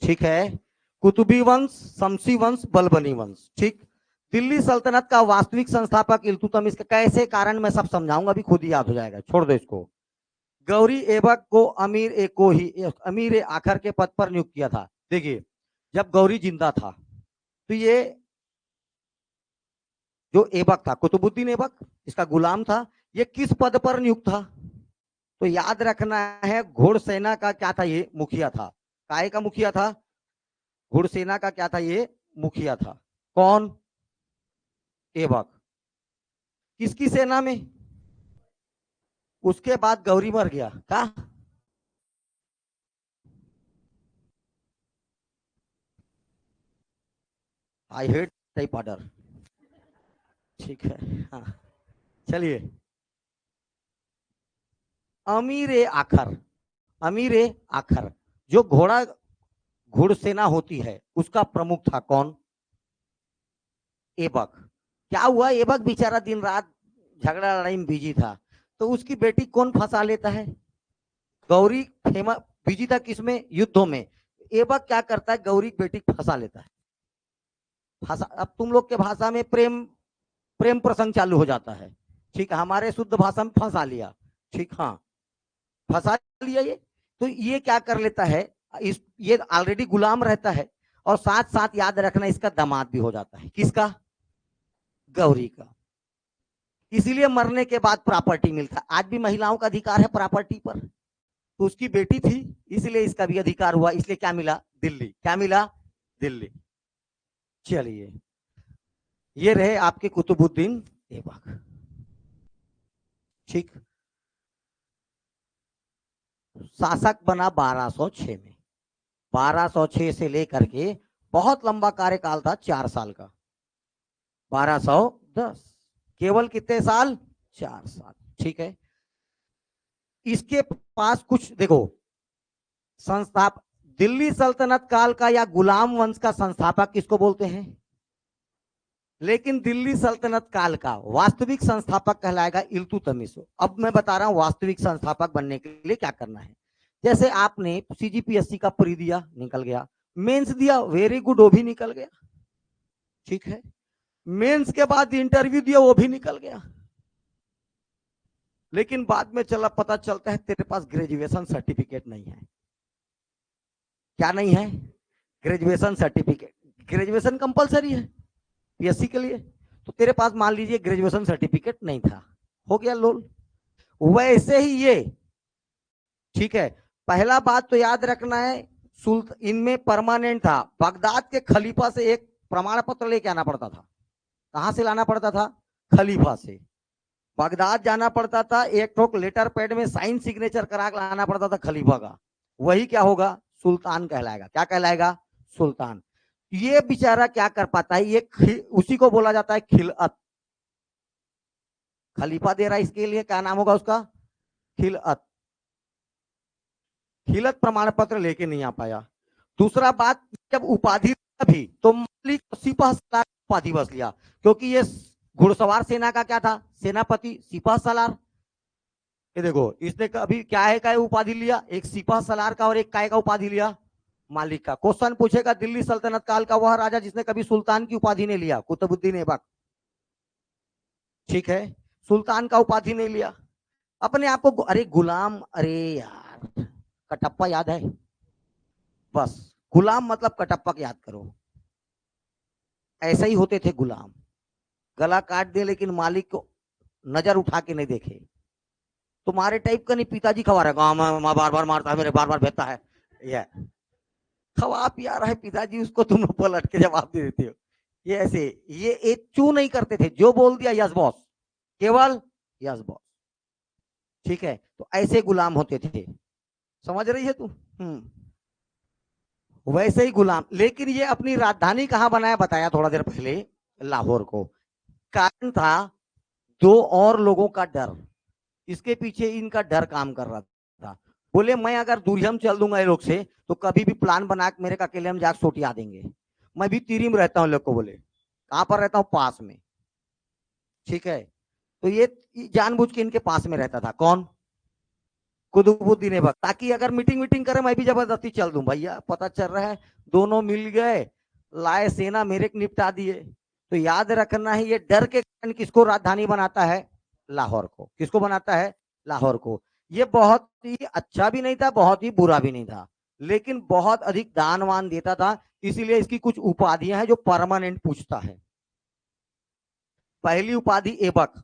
ठीक है। कुतुबी वंश, शमसी वंश, बलबनी वंश, ठीक। दिल्ली सल्तनत का वास्तविक संस्थापक इल्तुतमिश का कैसे कारण मैं सब समझाऊंगा, अभी खुद ही याद हो जाएगा, छोड़ दो इसको। गौरी ऐबक को अमीर ए को ही अमीर ए आखर के पद पर नियुक्त किया था। देखिए, जब गौरी जिंदा था तो ये जो ऐबक था, कुतुबुद्दीन ऐबक, इसका गुलाम था, ये किस पद पर नियुक्त था, तो याद रखना है घोड़सेना का क्या था, ये मुखिया था। काय का मुखिया था, घुड़सेना का क्या था, ये मुखिया था। कौन, ऐबक। किसकी सेना में, उसके बाद गौरी मर गया का, आई हेट टाइप ऑर्डर, ठीक है। हाँ, चलिए, अमीर ए आखर, अमीर ए आखर जो घोड़ा घुड़सेना होती है उसका प्रमुख था, कौन, ऐबक। क्या हुआ, ऐबक बेचारा दिन रात झगड़ा लड़ाई में बिजी था, तो उसकी बेटी कौन फंसा लेता है, गौरी फेमस बिजी था किसमें, युद्धों में। ऐबक क्या करता है, गौरी बेटी फंसा लेता है, फंसा, अब तुम लोग के भाषा में प्रेम प्रेम प्रसंग चालू हो जाता है, ठीक है, हमारे शुद्ध भाषा में फंसा लिया, ठीक, हाँ फंसा लिया ये। तो ये क्या कर लेता है, इस ये ऑलरेडी गुलाम रहता है, और साथ साथ याद रखना इसका दामाद भी हो जाता है, किसका, गौरी का। इसीलिए मरने के बाद प्रॉपर्टी मिलता है, आज भी महिलाओं का अधिकार है प्रॉपर्टी पर, तो उसकी बेटी थी इसलिए इसका भी अधिकार हुआ, इसलिए क्या मिला, दिल्ली, क्या मिला, दिल्ली। चलिए, ये रहे आपके कुतुबुद्दीन ऐबक, ठीक। शासक बना 1206 में, 1206 से लेकर के बहुत लंबा कार्यकाल था, 4 साल का, 1210, केवल कितने साल, 4 साल, ठीक है। इसके पास कुछ देखो, संस्थापक दिल्ली सल्तनत काल का या गुलाम वंश का संस्थापक किसको बोलते हैं, लेकिन दिल्ली सल्तनत काल का वास्तविक संस्थापक कहलाएगा इल्तुतमिश। अब मैं बता रहा हूं वास्तविक संस्थापक बनने के लिए क्या करना है। जैसे आपने सीजीपीएससी का प्री दिया, निकल गया, मेंस दिया, वेरी गुड, वो भी निकल गया, ठीक है। मेंस के बाद इंटरव्यू दिया, वो भी निकल गया, लेकिन बाद में चला पता चलता है तेरे पास ग्रेजुएशन सर्टिफिकेट नहीं है। क्या नहीं है, ग्रेजुएशन सर्टिफिकेट। ग्रेजुएशन कंपलसरी है पीएससी के लिए, तो तेरे पास मान लीजिए ग्रेजुएशन सर्टिफिकेट नहीं था, हो गया लोल। वैसे ही ये, ठीक है, पहला बात तो याद रखना है, इनमें परमानेंट था, बगदाद के खलीफा से एक प्रमाण पत्र लेके आना पड़ता था। कहां से लाना पड़ता था, खलीफा से, बगदाद जाना पड़ता था, एक ठोक लेटर पैड में साइन सिग्नेचर करा लाना पड़ता था खलीफा का, वही क्या होगा, सुल्तान कहलाएगा। क्या कहलाएगा, सुल्तान। ये बेचारा क्या कर पाता है, ये उसी को बोला जाता है खिलअत, खलीफा दे रहा है, इसके लिए क्या नाम होगा उसका, खिलअत। खिलत प्रमाण पत्र लेके नहीं आ पाया। दूसरा बात, जब उपाधि भी तो मलिक सिपाह सलार उपाधि बस लिया, क्योंकि ये घुड़सवार सेना का क्या था, सेनापति सिपाह सलार। ये देखो, इसने कभी क्या है का उपाधि लिया, एक सिपाह सलार का और एक काय का उपाधि लिया, मालिक का। क्वेश्चन पूछेगा, दिल्ली सल्तनत काल का वह राजा जिसने कभी सुल्तान की उपाधि नहीं लिया, कुतुबुद्दीन ऐबक, ठीक है, सुल्तान का उपाधि नहीं लिया। अपने आप को अरे गुलाम, अरे यार कटप्पा याद है, बस गुलाम मतलब कटप्पा याद करो, ऐसे ही होते थे गुलाम, गला काट दे लेकिन मालिक को नजर उठा के नहीं देखे। तुम्हारे टाइप का नहीं, पिताजी खवा रहा है, माँ बार बार मारता है, मेरे बार बार भेजता है, ये खवा पिया रहा है पिताजी, उसको तुम पलट के जवाब दे देते हो, ये ऐसे, ये चू नहीं करते थे, जो बोल दिया यस बॉस, केवल यस बॉस। ठीक है, तो ऐसे गुलाम होते थे, समझ रही है तू? वैसे ही गुलाम, लेकिन ये अपनी राजधानी कहां बनाया बताया थोड़ा देर पहले, लाहौर को। कारण था दो और लोगों का डर, इसके पीछे इनका डर काम कर रहा था। बोले मैं अगर दूरियम चल दूंगा ये लोग से तो कभी भी प्लान बना के मेरे अकेले हम जाके सोटिया देंगे। मैं भी तिरी में रहता हूँ, लोग को बोले कहां पर रहता हूँ, पास में। ठीक है, तो ये जानबूझ के इनके पास में रहता था। कौन? कुतुबुद्दीन ऐबक, ताकि अगर मीटिंग मीटिंग करे मैं भी जबरदस्ती चल दूं। भैया पता चल रहा है दोनों मिल गए, लाए सेना मेरे को निपटा दिए। तो याद रखना है, ये डर के कारण किसको राजधानी बनाता है? लाहौर को। किसको बनाता है? लाहौर को। ये बहुत ही अच्छा भी नहीं था, बहुत ही बुरा भी नहीं था, लेकिन बहुत अधिक दानवान देता था, इसीलिए इसकी कुछ उपाधियां हैं जो परमानेंट पूछता है। पहली उपाधि ऐबक।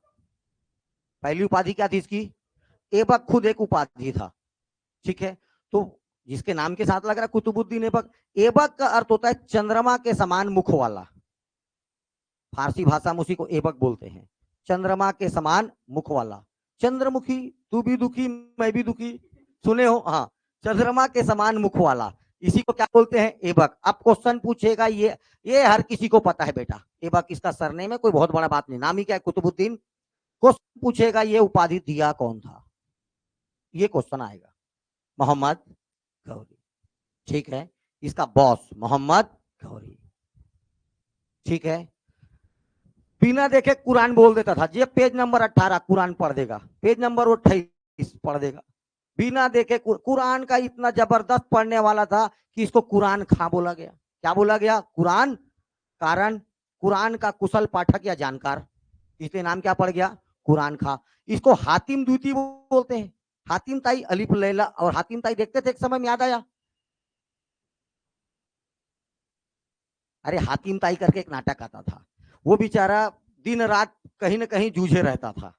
पहली उपाधि क्या थी इसकी? ऐबक खुद एक उपाधि था। ठीक है, तो जिसके नाम के साथ लग रहा है कुतुबुद्दीन ऐबक। ऐबक का अर्थ होता है चंद्रमा के समान मुख वाला। फारसी भाषा में उसी को ऐबक बोलते हैं, चंद्रमा के समान मुख वाला। चंद्रमुखी, तू भी दुखी मैं भी दुखी, सुने हो? हाँ, चंद्रमा के समान मुख वाला, इसी को क्या बोलते हैं? ऐबक। अब क्वेश्चन पूछेगा, ये हर किसी को पता है बेटा, ऐबक इसका सरनेम है, कोई बहुत बड़ा बात नहीं, नाम ही क्या है? कुतुबुद्दीन। क्वेश्चन पूछेगा ये उपाधि दिया कौन था, ये क्वेश्चन आएगा। मोहम्मद गौरी। ठीक है, इसका बॉस मोहम्मद गौरी। ठीक है, बिना देखे कुरान बोल देता था, ये पेज नंबर 18 कुरान पढ़ देगा, पेज नंबर 28 पढ़ देगा। बिना देखे कुरान का इतना जबरदस्त पढ़ने वाला था कि इसको कुरान खां बोला गया। क्या बोला गया? कुरान। कारण कुरान का कुशल पाठक या जानकार, इसलिए नाम क्या पड़ गया? कुरान खां। इसको हातिम द्वितीय बोलते हैं। हातिम ताई अलिफ लैला, और हातिम ताई देखते थे एक समय में, याद आया? अरे हातिम ताई करके एक नाटक आता था, वो बेचारा दिन रात कहीं ना कहीं जूझे रहता था।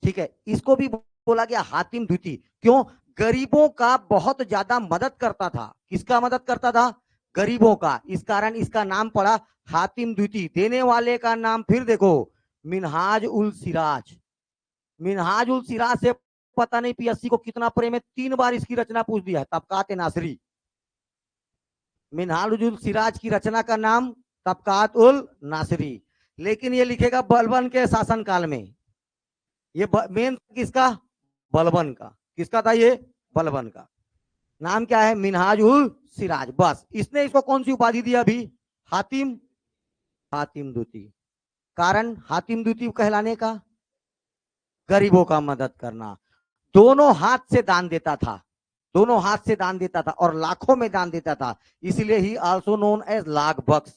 ठीक है, इसको भी बोला गया हातिम द्वितीय। क्यों? गरीबों का बहुत ज्यादा मदद करता था। किसका मदद करता था? गरीबों का। इस कारण इसका नाम पड़ा हातिम द्वितीय। देने वाले का नाम फिर देखो, मिनहाज उल सिराज। मिनहाज उल सिराज से पता नहीं पीएससी को कितना प्रेम है, 3 बार इसकी रचना पूछ दिया है, तबकात नासरी। मिनहाज उल सिराज की रचना का नाम तबकात उल नासरी, लेकिन ये लिखेगा बलबन के शासनकाल में। ये मेन किसका? बलबन का। किसका था ये? बलबन का। नाम क्या है? मिनहाज उल सिराज। बस इसने इसको कौन सी उपाधि दिया अभी? हातिम। हातिम द्वितीय। कारण हातिम द्वितीय कहलाने का? गरीबों का मदद करना। दोनों हाथ से दान देता था, दोनों हाथ से दान देता था, और लाखों में दान देता था, इसलिए he also known as Lakh Bakhsh.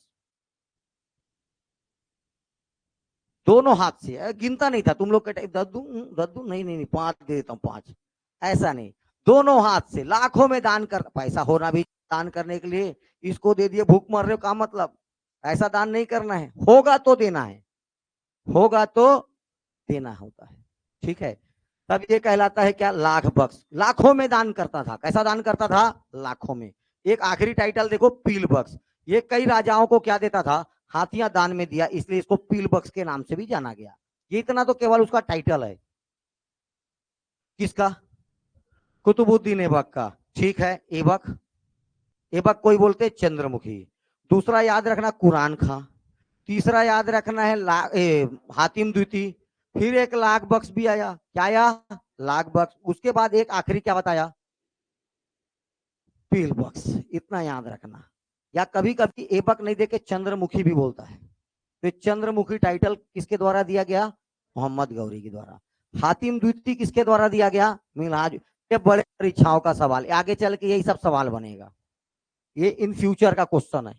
दोनों हाथ से, गिनता नहीं था तुम लोग के टाइप, दद्दू दद्दू, नहीं नहीं नहीं, 5 दे देता हूँ 5, ऐसा नहीं। दोनों हाथ से लाखों में दान कर, पैसा होना भी दान करने के लिए। इसको दे दिए, भूख मर रहे हो, का मतलब? ऐसा दान नहीं करना है, होगा तो देना है, होगा तो देना होता है। ठीक है, तब ये कहलाता है क्या? लाख बख्श। लाखों में दान करता था। कैसा दान करता था? लाखों में। एक आखिरी टाइटल देखो, पील बख्श। ये कई राजाओं को क्या देता था? हाथियां दान में दिया, इसलिए इसको पील बख्श के नाम से भी जाना गया। ये इतना तो केवल उसका टाइटल है। किसका? कुतुबुद्दीन ऐबक का। ठीक है, ऐबक। ऐबक कोई बोलते चंद्रमुखी। दूसरा याद रखना कुरान खां। तीसरा याद रखना है हातिम द्वितीय। फिर एक लाख बख्श भी आया। क्या आया? लाख बख्श। उसके बाद एक आखिरी क्या बताया? पील बख्श। इतना याद रखना। या कभी कभी ऐबक नहीं देके चंद्रमुखी भी बोलता है, तो चंद्रमुखी टाइटल किसके द्वारा दिया गया? मोहम्मद गौरी के द्वारा। हातिम द्वितीय किसके द्वारा दिया गया? मिनहाज। ये बड़े परीक्षाओं का सवाल, आगे चल के यही सब सवाल बनेगा, ये इन फ्यूचर का क्वेश्चन है।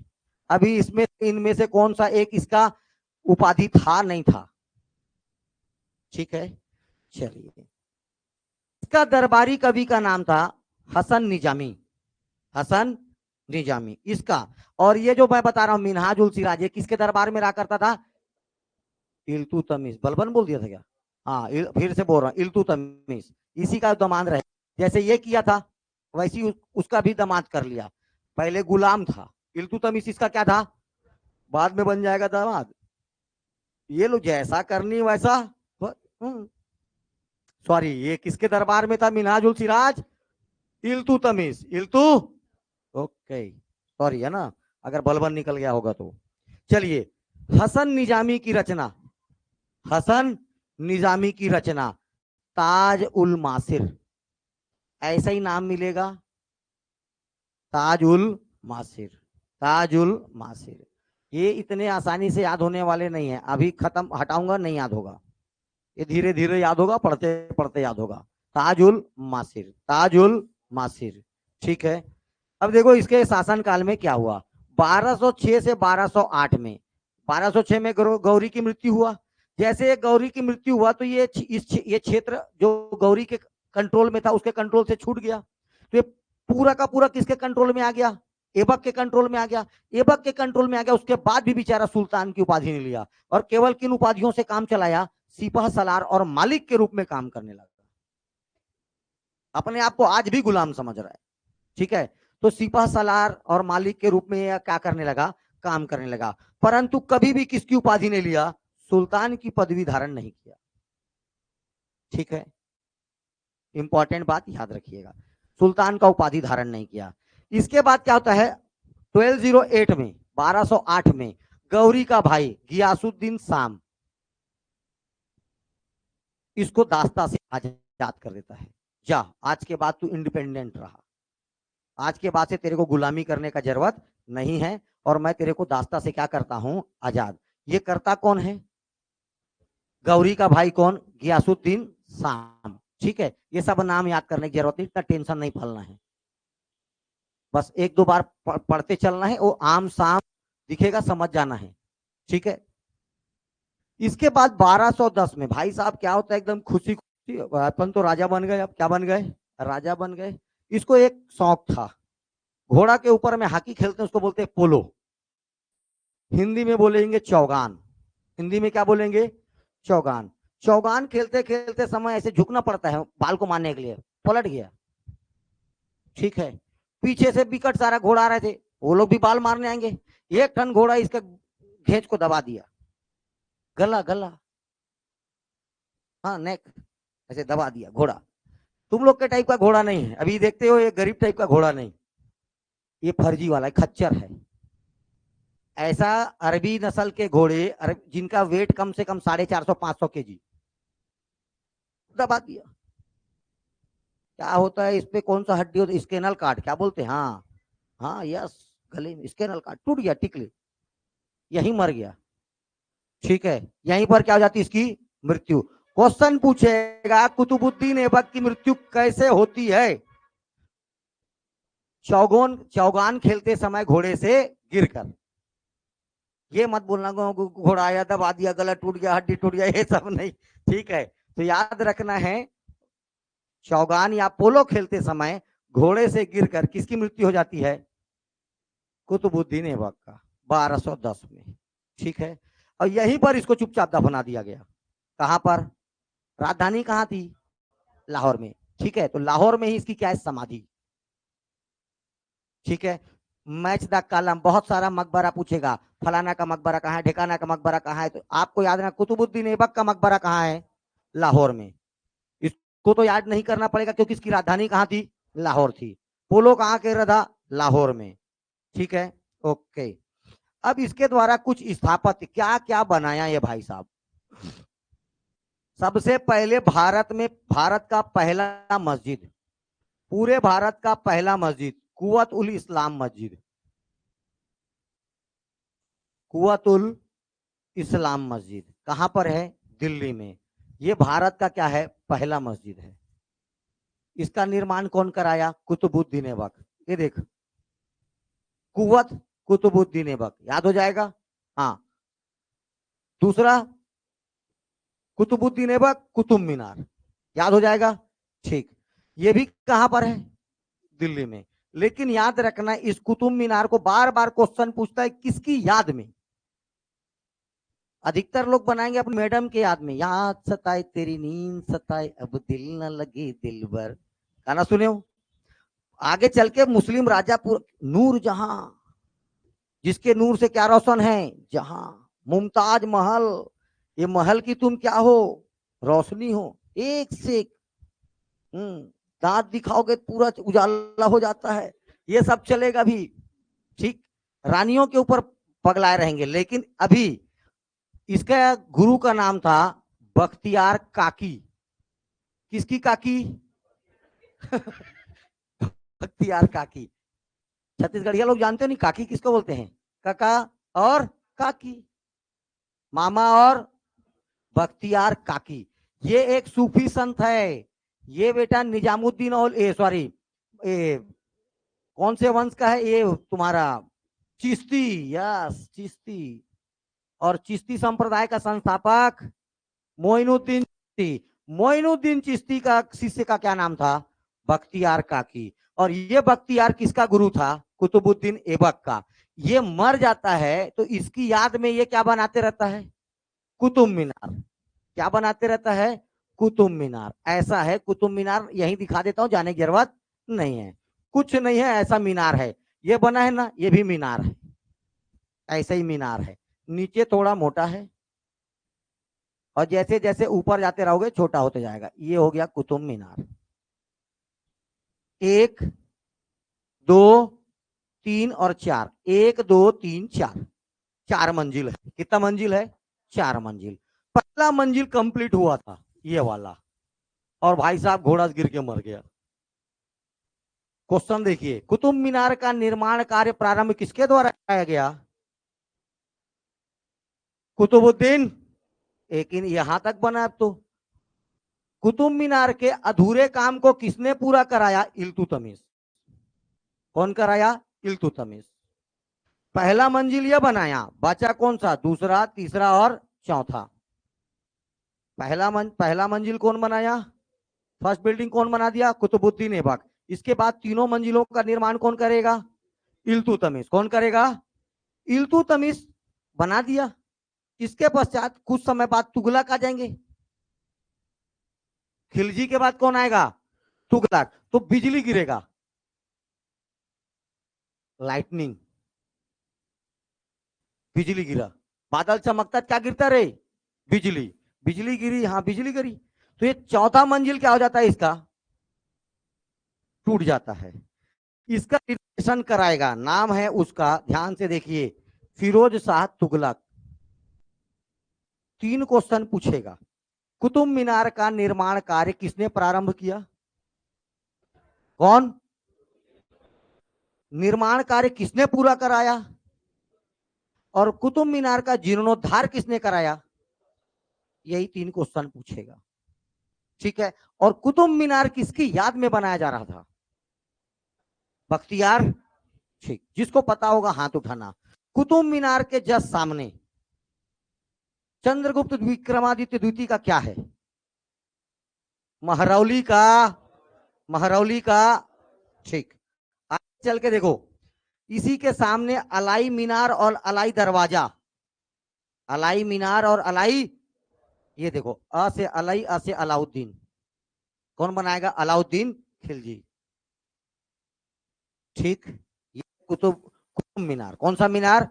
अभी इसमें इनमें से कौन सा एक इसका उपाधि था नहीं था? ठीक है, चलिए। इसका दरबारी कवि का नाम था हसन निजामी। हसन निजामी इसका। और ये जो मैं बता रहा हूं मिनहाज उल सिराज, ये किसके दरबार में रहा करता था? इल्तुतमिश। बलबन बोल दिया था क्या? हाँ, फिर से बोल रहा हूँ, इल्तुतमिश इसी का दामाद रहे। जैसे ये किया था वैसी उसका भी दामाद कर लिया। पहले गुलाम था, इल्तुतमिश इसका क्या था? बाद में बन जाएगा दामाद। ये लो जैसा करनी वैसा। सॉरी, ये किसके दरबार में था? मिन्हाजुल सिराज इल्तुतमिश, इल्तु, ओके सॉरी है ना, अगर बलबन निकल गया होगा तो। चलिए, हसन निजामी की रचना, हसन निजामी की रचना ताज उल मासिर, ऐसा ही नाम मिलेगा, ताज उल मासिर, ताज उल मासिर। ये इतने आसानी से याद होने वाले नहीं है, अभी खत्म हटाऊंगा नहीं याद होगा, ये धीरे धीरे याद होगा, पढ़ते पढ़ते याद होगा। ताजुल मासिर, ताजुल मासिर, ठीक है। अब देखो इसके शासनकाल में क्या हुआ। 1206 से 1208 में, 1206 में गौरी की मृत्यु हुआ। जैसे गौरी की मृत्यु हुआ तो ये ये क्षेत्र जो गौरी के कंट्रोल में था उसके कंट्रोल से छूट गया, तो ये पूरा का पूरा किसके कंट्रोल में आ गया? ऐबक के कंट्रोल में आ गया। ऐबक के कंट्रोल में आ गया, उसके बाद भी बेचारा सुल्तान की उपाधि नहीं लिया, और केवल किन उपाधियों से काम चलाया? सिपाह सलार और मालिक के रूप में काम करने लगा। अपने आप को आज भी गुलाम समझ रहा है, ठीक है। तो सिपाह सलार और मालिक के रूप में क्या करने लगा? काम करने लगा, परंतु कभी भी किसकी उपाधि नहीं लिया? सुल्तान की पदवी धारण नहीं किया, ठीक है। इंपॉर्टेंट बात याद रखिएगा, सुल्तान का उपाधि धारण नहीं किया। इसके बाद क्या होता है? 1208 में, 1208 में गौरी का भाई गियासुद्दीन शाम इसको दास्ता से आजाद कर देता है। जा, आज के बाद तू इंडिपेंडेंट रहा, आज के बाद से तेरे को गुलामी करने का जरूरत नहीं है, और मैं तेरे को दास्ता से क्या करता हूं? आजाद। ये करता कौन है? गौरी का भाई कौन? गियासुद्दीन शाम, ठीक है। ये सब नाम याद करने की जरूरत नहीं, इतना टेंशन नहीं फलना है, बस एक दो बार पढ़ते चलना है, वो आम शाम दिखेगा, समझ जाना है, ठीक है। इसके बाद 1210 में भाई साहब क्या होता है? एकदम खुशी खुशी अपन तो राजा बन गए। अब क्या बन गए? राजा बन गए। इसको एक शौक था, घोड़ा के ऊपर में हॉकी खेलते हैं, उसको बोलते हैं पोलो, हिंदी में बोलेंगे चौगान, हिंदी में क्या बोलेंगे? चौगान। चौगान खेलते खेलते समय ऐसे झुकना पड़ता है बाल को मारने के लिए, पलट गया, ठीक है। पीछे से बिकट सारा घोड़ा आ रहे थे, वो लोग भी बाल मारने आएंगे, एक टन घोड़ा इसका घेंच को दबा दिया, गला गला, हाँ नेक, ऐसे दबा दिया घोड़ा। तुम लोग के टाइप का घोड़ा नहीं है, अभी देखते हो ये गरीब टाइप का घोड़ा नहीं, ये फर्जी वाला है, खच्चर है। ऐसा अरबी नस्ल के घोड़े जिनका वेट कम से कम 450-500 kg, दबा दिया। क्या होता है इस पे? कौन सा हड्डी होता है? स्केनल कार्ड क्या बोलते हैं? हाँ हाँ, यस, गले में स्केनल कार्ड टूट गया, टिकली, यही मर गया, ठीक है। यहीं पर क्या हो जाती इसकी मृत्यु। क्वेश्चन पूछेगा कुतुबुद्दीन ऐबक की मृत्यु कैसे होती है? चौगान खेलते समय घोड़े से गिरकर। ये मत बोलना घोड़ा आया दबा दिया, गला टूट गया, हड्डी टूट गया, ये सब नहीं, ठीक है। तो याद रखना है, चौगान या पोलो खेलते समय घोड़े से गिरकर किसकी मृत्यु हो जाती है? कुतुबुद्दीन ऐबक का, 1210 में, ठीक है। और यहीं पर इसको चुपचाप दफना दिया गया। कहां पर? राजधानी कहां थी? लाहौर में, ठीक है। तो लाहौर में ही इसकी क्या है? समाधि, ठीक है। मैच द कॉलम, बहुत सारा मकबरा पूछेगा, फलाना का मकबरा कहाँ है, ठिकाना का मकबरा कहाँ है, तो आपको याद रखना कुतुबुद्दीन ऐबक का मकबरा कहाँ है? लाहौर में। इसको तो याद नहीं करना पड़ेगा क्योंकि इसकी राजधानी कहाँ थी? लाहौर थी। पोलो कहाँ के रहा था? लाहौर में, ठीक है, ओके। अब इसके द्वारा कुछ स्थापत्य क्या क्या बनाया ये भाई साहब। सबसे पहले भारत का पहला मस्जिद, पूरे भारत का पहला मस्जिद, कुव्वत उल इस्लाम मस्जिद, कुव्वत उल इस्लाम मस्जिद कहां पर है? दिल्ली में। ये भारत का क्या है? पहला मस्जिद है। इसका निर्माण कौन कराया? कुतुबुद्दीन ऐबक। ये देख, कुव्वत कुतुबुद्दीन ऐबक, याद हो जाएगा। हाँ, दूसरा कुतुबुद्दीन ऐबक कुतुब मीनार, याद हो जाएगा, ठीक। ये भी कहां पर है? दिल्ली में। लेकिन याद रखना, इस कुतुब मीनार को बार बार क्वेश्चन पूछता है किसकी याद में? अधिकतर लोग बनाएंगे अपनी मैडम के याद में, याद सताए तेरी नींद सताए अब दिल न लगे दिल भर, गाना सुने हो? आगे चल के मुस्लिम राजा नूर जहां, जिसके नूर से क्या रोशन है, जहां। मुमताज महल, ये महल की तुम क्या हो, रोशनी हो, एक से एक। दांत दिखाओगे पूरा उजाला हो जाता है, ये सब चलेगा भी। ठीक, रानियों के ऊपर पगलाए रहेंगे। लेकिन अभी इसका गुरु का नाम था बख्तियार काकी। किसकी काकी? बख्तियार काकी। छत्तीसगढ़िया लोग जानते हो नहीं काकी किसको बोलते हैं? काका और काकी, मामा और बख्तियार काकी। ये एक सूफी संत है। ये बेटा निजामुद्दीन और सॉरी, कौन से वंश का है ये तुम्हारा? चिश्ती। यस, चिश्ती। और चिश्ती संप्रदाय का संस्थापक मोइनुद्दीन चिश्ती। मोइनुद्दीन चिश्ती का शिष्य का क्या नाम था? बख्तियार काकी। और ये बख्तियार किसका गुरु था? कुतुबुद्दीन ऐबक का। ये मर जाता है तो इसकी याद में ये क्या बनाते रहता है? कुतुब मीनार। क्या बनाते रहता है? कुतुब मीनार। ऐसा है कुतुब मीनार, यही दिखा देता हूं, जाने की जरूरत नहीं है। कुछ नहीं है, ऐसा मीनार है। ये बना है ना, ये भी मीनार है, ऐसा ही मीनार है। नीचे थोड़ा मोटा है और जैसे जैसे ऊपर जाते रहोगे छोटा होते जाएगा। ये हो गया कुतुब मीनार। 1 2 3 और 4, 1 2 3 4, 4 मंजिल है। कितना मंजिल है? 4 मंजिल। पहला मंजिल कंप्लीट हुआ था, ये वाला, और भाई साहब घोड़ा गिर के मर गया। क्वेश्चन देखिए, कुतुब मीनार का निर्माण कार्य प्रारंभ किसके द्वारा किया गया? कुतुबुद्दीन। लेकिन यहां तक बना। अब तो कुतुब मीनार के अधूरे काम को किसने पूरा कराया? इल्तुतमिश। कौन कराया? इल्तुतमिश। पहला मंजिल यह बनाया, बचा कौन सा? दूसरा, तीसरा और चौथा। पहला मंजिल कौन बनाया? फर्स्ट बिल्डिंग कौन बना दिया? कुतुबुद्दीन ऐबक। इसके बाद तीनों मंजिलों का निर्माण कौन करेगा? इल्तुतमिश। कौन करेगा? इल्तुतमिश बना दिया। इसके पश्चात कुछ समय बाद तुगलक आ जाएंगे। खिलजी के बाद कौन आएगा? तुगलक। तो बिजली गिरेगा, लाइटनिंग, बिजली गिरा। बादल चमकता, क्या गिरता रे? बिजली। बिजली गिरी, हाँ बिजली गिरी। तो ये चौथा मंजिल क्या हो जाता है? इसका टूट जाता है। इसका निर्देशन कराएगा, नाम है उसका, ध्यान से देखिए, फिरोज शाह तुगलक। 3 क्वेश्चन पूछेगा। कुतुब मीनार का निर्माण कार्य किसने प्रारंभ किया? कौन? निर्माण कार्य किसने पूरा कराया? और कुतुब मीनार का जीर्णोद्धार किसने कराया? यही 3 क्वेश्चन पूछेगा। ठीक है। और कुतुब मीनार किसकी याद में बनाया जा रहा था? बख्तियार। ठीक, जिसको पता होगा हाथ उठाना। कुतुब मीनार के जस्ट सामने चंद्रगुप्त विक्रमादित्य द्वितीय का क्या है? महरौली का। महरौली का। ठीक, आगे चल के देखो, इसी के सामने अलाई मीनार और अलाई दरवाजा। अलाई मीनार और अलाई, ये देखो, अ से अलाई, अ से अलाउद्दीन। कौन बनाएगा? अलाउद्दीन खिलजी। ठीक, ये कुतुब मीनार। कौन सा मीनार?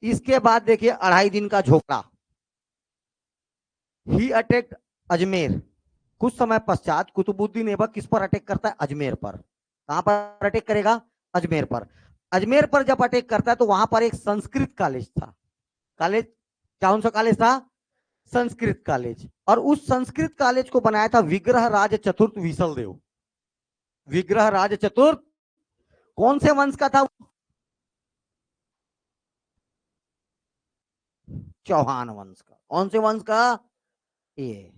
इसके बाद देखिए 2.5 दिन का झोपड़ा। ही अटैक्ड अजमेर। कुछ समय पश्चात कुतुबुद्दीन ऐबक किस पर अटैक करता है? अजमेर पर। कहां पर अटैक करेगा? अजमेर पर। अजमेर पर जब अटैक करता है तो वहां पर एक संस्कृत कॉलेज था। कॉलेज, कौन सा कॉलेज था? संस्कृत कॉलेज। और उस संस्कृत कॉलेज को बनाया था विग्रह राज चतुर्थ विशलदेव। विग्रह राज चतुर्थ कौन से वंश का था? चौहान वंश का। कौन से वंश का? ये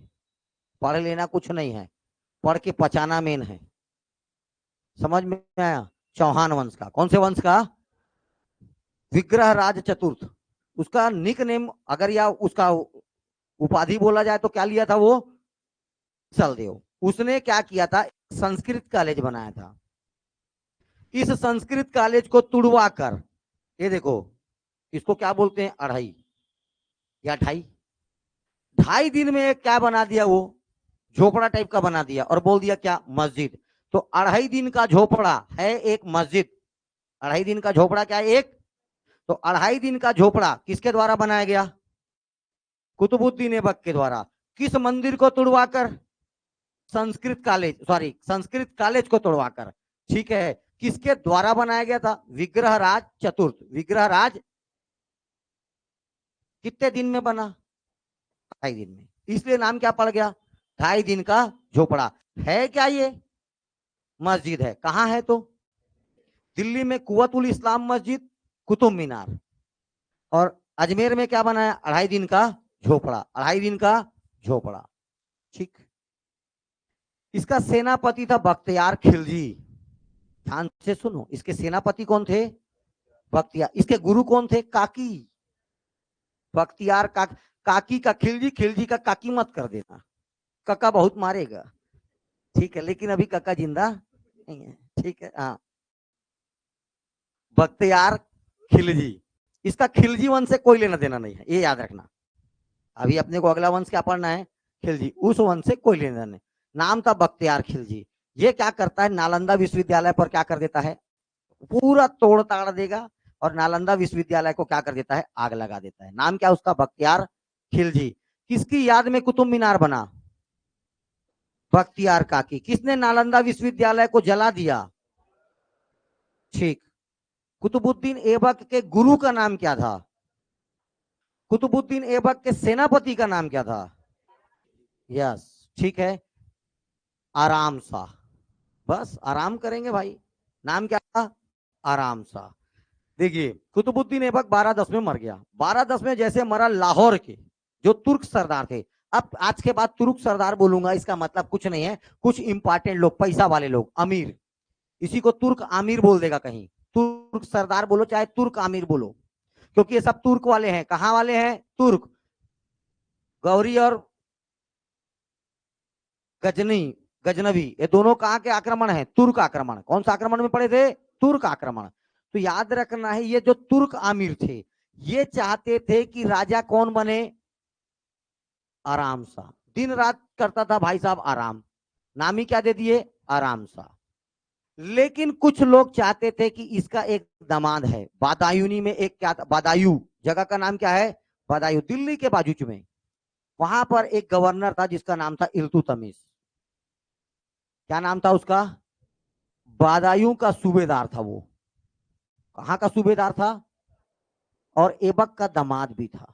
पढ़ लेना कुछ नहीं है, पढ़ के पचाना मेन है। समझ में आया? चौहान वंश का। कौन से वंश का? विग्रह राज चतुर्थ। उसका निक नेम अगर या उसका उपाधि बोला जाए तो क्या लिया था वो? विशलदेव। उसने क्या किया था? संस्कृत कॉलेज बनाया था। इस संस्कृत कॉलेज को तुड़वा कर, ये देखो, इसको क्या बोलते हैं? अढ़ाई या ढाई। 2.5 दिन में क्या बना दिया वो? झोपड़ा टाइप का बना दिया और बोल दिया क्या? मस्जिद। तो 2.5 दिन का झोपड़ा है एक मस्जिद। 2.5 दिन का झोपड़ा क्या है? एक। तो 2.5 दिन का झोपड़ा किसके द्वारा बनाया गया? कुतुबुद्दीन ऐबक के द्वारा। किस मंदिर को तोड़वाकर? संस्कृत कॉलेज को तोड़वाकर। ठीक है, किसके द्वारा बनाया गया था? विग्रहराज चतुर्थ। विग्रहराज कितने दिन में बना? 2.5 दिन में, इसलिए नाम क्या पड़ गया? 2.5 दिन का झोपड़ा। है क्या ये? मस्जिद है। कहां है? तो दिल्ली में कुव्वतुल इस्लाम मस्जिद, कुतुब मीनार। और अजमेर में क्या बनाया? 2.5 दिन का झोपड़ा। 2.5 दिन का झोपड़ा। ठीक। इसका सेनापति था बख्तियार खिलजी। ध्यान से सुनो, इसके सेनापति कौन थे? बख्तियार। इसके गुरु कौन थे? काकी। बख्तियार काकी का खिलजी, खिलजी का काकी मत कर देना, कक्का बहुत मारेगा। ठीक है, लेकिन अभी कक्का जिंदा नहीं है। ठीक है, हाँ। बख्तियार खिलजी। इसका खिलजी वंश से कोई लेना देना नहीं है, ये याद रखना। अभी अपने को अगला वंश क्या पढ़ना है? खिलजी। उस वंश से कोई लेना नहीं। नाम था बख्तियार खिलजी। ये क्या करता है? नालंदा विश्वविद्यालय पर क्या कर देता है? पूरा तोड़ ताड़ देगा और नालंदा विश्वविद्यालय को क्या कर देता है? आग लगा देता है। नाम क्या उसका? बख्तियार खिलजी। किसकी याद में कुतुब मीनार बना? बख्तियार काकी। किसने नालंदा विश्वविद्यालय को जला दिया? ठीक। कुतुबुद्दीन ऐबक के गुरु का नाम क्या था? कुतुबुद्दीन ऐबक के सेनापति का नाम क्या था? यस, ठीक है, आराम शाह। बस आराम करेंगे भाई। नाम क्या था? आराम शाह। देखिए, कुतुबुद्दीन ऐबक 1210 में मर गया। 1210 में जैसे मरा, लाहौर के जो तुर्क सरदार थे, अब आज के बाद तुर्क सरदार बोलूंगा इसका मतलब कुछ नहीं है, कुछ इंपॉर्टेंट लोग, पैसा वाले लोग, अमीर, इसी को तुर्क आमिर बोल देगा कहीं। तुर्क सरदार बोलो चाहे तुर्क आमिर बोलो, क्योंकि ये सब तुर्क वाले हैं। कहां वाले हैं? तुर्क। गौरी और गजनी, गजनवी, ये दोनों कहां के आक्रमण है? तुर्क आक्रमण। कौन सा आक्रमण में पड़े थे? तुर्क आक्रमण। तो याद रखना है, ये जो तुर्क आमिर थे, ये चाहते थे कि राजा कौन बने? आराम शाह। दिन रात करता था भाई साहब आराम, नाम ही क्या दे दिए? आराम शाह। लेकिन कुछ लोग चाहते थे कि इसका एक दामाद है, बदायूनी में एक क्या था? बदायूं जगह का नाम क्या है? बदायूं, दिल्ली के बाजू में। वहां पर एक गवर्नर था जिसका नाम था इल्तुतमिश। क्या नाम था उसका? बदायूं का सूबेदार था वो। कहां का सूबेदार था? और ऐबक का दामाद भी था।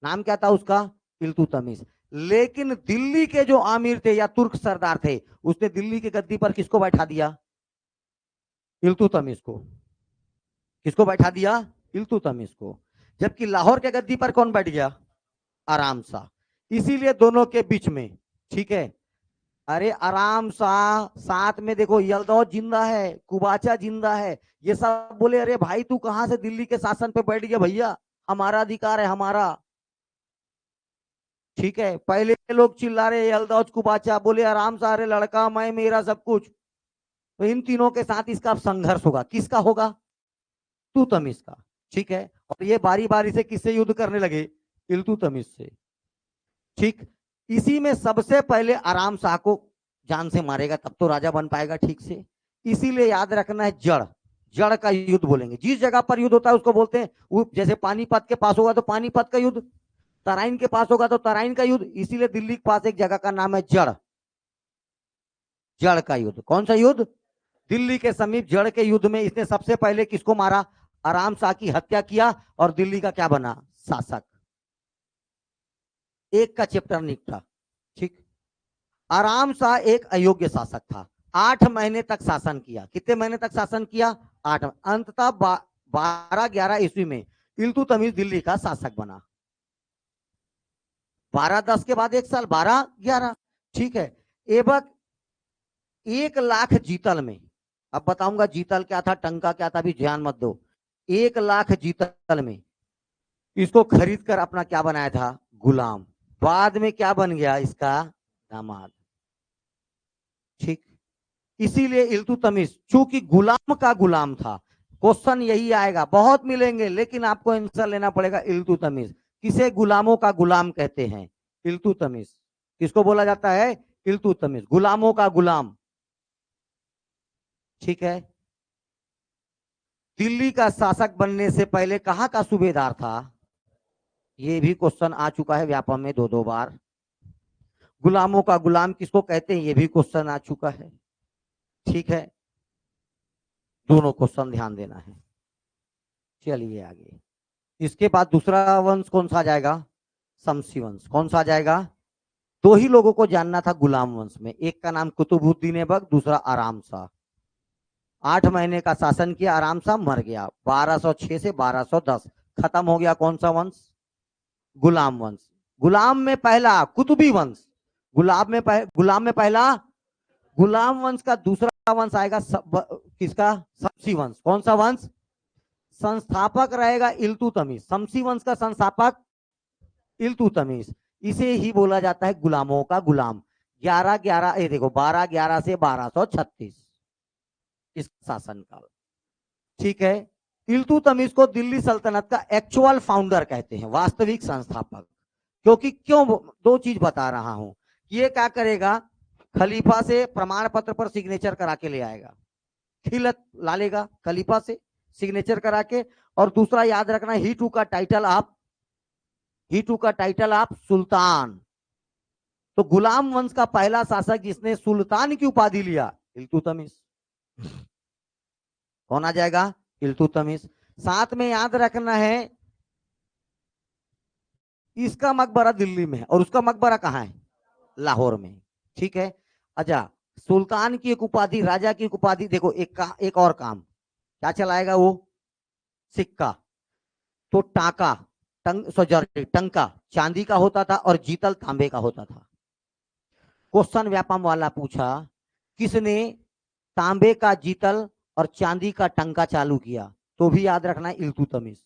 नाम क्या था उसका? इल्तुतमिश। लेकिन दिल्ली के जो आमिर थे या तुर्क सरदार थे, उसने दिल्ली की गद्दी पर किसको बैठा दिया? इल्तुतमिश को। किसको बैठा दिया? इल्तुतमिश को। जबकि लाहौर के गद्दी पर कौन बैठ गया? आराम शाह। इसीलिए दोनों के बीच में, ठीक है, अरे आराम शाह साथ में देखो, यलदौज जिंदा है, कुबाचा जिंदा है, ये सब बोले अरे भाई तू कहां से दिल्ली के शासन पे बैठ गया? भैया हमारा अधिकार है, हमारा। ठीक है, पहले लोग चिल्ला रहे यलदौज कुबाचा, बोले आराम शाह अरे लड़का मैं मेरा सब कुछ। तो इन तीनों के साथ इसका संघर्ष होगा। किसका होगा? इल्तुतमिश का। ठीक है, और ये बारी बारी से किससे युद्ध करने लगे? इल्तुतमिश से। ठीक। इसी में सबसे पहले आराम शाह को जान से मारेगा, तब तो राजा बन पाएगा ठीक से। इसीलिए याद रखना है, जड़ जड़ का युद्ध बोलेंगे। जिस जगह पर युद्ध होता है उसको बोलते हैं, वो जैसे पानीपत के पास होगा तो पानीपत का युद्ध, तराइन के पास होगा तो तराइन का युद्ध। इसीलिए दिल्ली के पास एक जगह का नाम है जड़। जड़ का युद्ध। कौन सा युद्ध? दिल्ली के समीप जड़ के युद्ध में इसने सबसे पहले किसको मारा? आराम शाह की हत्या किया और दिल्ली का क्या बना? शासक। एक का चैप्टर निपटा। ठीक। आराम शाह एक अयोग्य शासक था। 8 महीने तक शासन किया। कितने महीने तक शासन किया? 8। अंततः 1211 ईस्वी में इल्तुतमिश दिल्ली का शासक बना। 1210 के बाद 1 साल, 1211। ठीक है। ऐबक 1 लाख जीतल में, अब बताऊंगा जीतल क्या था, टंका क्या था, अभी ध्यान मत दो। 1 लाख जीतल में इसको खरीद कर अपना क्या बनाया था? गुलाम। बाद में क्या बन गया? इसका दामाद। ठीक। इसीलिए इल्तुतमिश चूंकि गुलाम का गुलाम था, क्वेश्चन यही आएगा, बहुत मिलेंगे लेकिन आपको आंसर लेना पड़ेगा। इल्तुतमिश किसे गुलामों का गुलाम कहते हैं? इल्तुतमिश। किसको बोला जाता है? इल्तुतमिश, गुलामों का गुलाम। ठीक है। दिल्ली का शासक बनने से पहले कहाँ का सूबेदार था? ये भी क्वेश्चन आ चुका है व्यापम में 2-2 बार। गुलामों का गुलाम किसको कहते हैं? ये भी क्वेश्चन आ चुका है। ठीक है, दोनों क्वेश्चन ध्यान देना है। चलिए आगे। इसके बाद दूसरा वंश कौन सा आ जाएगा? शमसी वंश। कौन सा आ जाएगा? दो ही लोगों को जानना था गुलाम वंश में, एक का नाम कुतुबुद्दीन ऐबक, दूसरा आराम शाह। 8 महीने का शासन किया, आराम शाह मर गया 1206 से 1210। खत्म हो गया कौन सा वंश? गुलाम वंश। गुलाम में पहला कुतुबी वंश, गुलाम में पहला गुलाम वंश का दूसरा वंश आएगा किसका? शमसी वंश। कौन सा वंश? संस्थापक रहेगा इल्तुतमिश। शमसी वंश का संस्थापक इल्तुतमिश। इसे ही बोला जाता है गुलामों का गुलाम। 12 से 1236 इस शासन काल। ठीक है, इल्तुतमिश को दिल्ली सल्तनत का एक्चुअल फाउंडर कहते हैं, वास्तविक संस्थापक। क्योंकि क्यों? दो चीज बता रहा हूं। ये क्या करेगा? खलीफा से प्रमाण पत्र पर सिग्नेचर करा के ले आएगा, खिलत ला लेगा खलीफा से सिग्नेचर करा के। और दूसरा याद रखना, ही टू का टाइटल आप सुल्तान। तो गुलाम वंश का पहला शासक जिसने सुल्तान की उपाधि लिया, इल्तुतमिश। कौन आ जाएगा? इल्तुतमिश। साथ में याद रखना है, इसका मकबरा दिल्ली में है और उसका मकबरा कहां है? लाहौर में। ठीक है। अच्छा, सुल्तान की एक उपाधि, राजा की एक उपाधि। देखो एक और काम क्या चलाएगा वो? सिक्का। तो टंका चांदी का होता था और जीतल तांबे का होता था। क्वेश्चन व्यापम वाला पूछा, किसने तांबे का जीतल और चांदी का टंका चालू किया? तो भी याद रखना है इल्तुतमिश।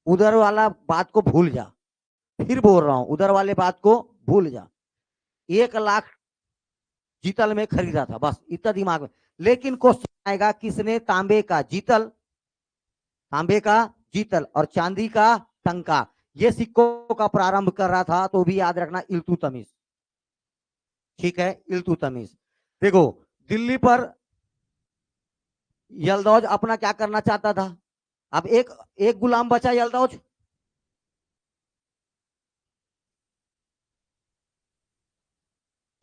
उधर वाला बात को भूल जा, फिर बोल रहा हूं, उधर वाले बात को भूल जा। 1 लाख जीतल में खरीदा था, बस इतना दिमाग में। लेकिन क्वेश्चन आएगा, किसने तांबे का जीतल और चांदी का टंका, ये सिक्कों का प्रारंभ कर रहा था? तो भी याद रखना इल्तुतमिश। ठीक है, इल्तुतमिश। देखो, दिल्ली पर यल्दौज अपना क्या करना चाहता था? अब एक गुलाम बचा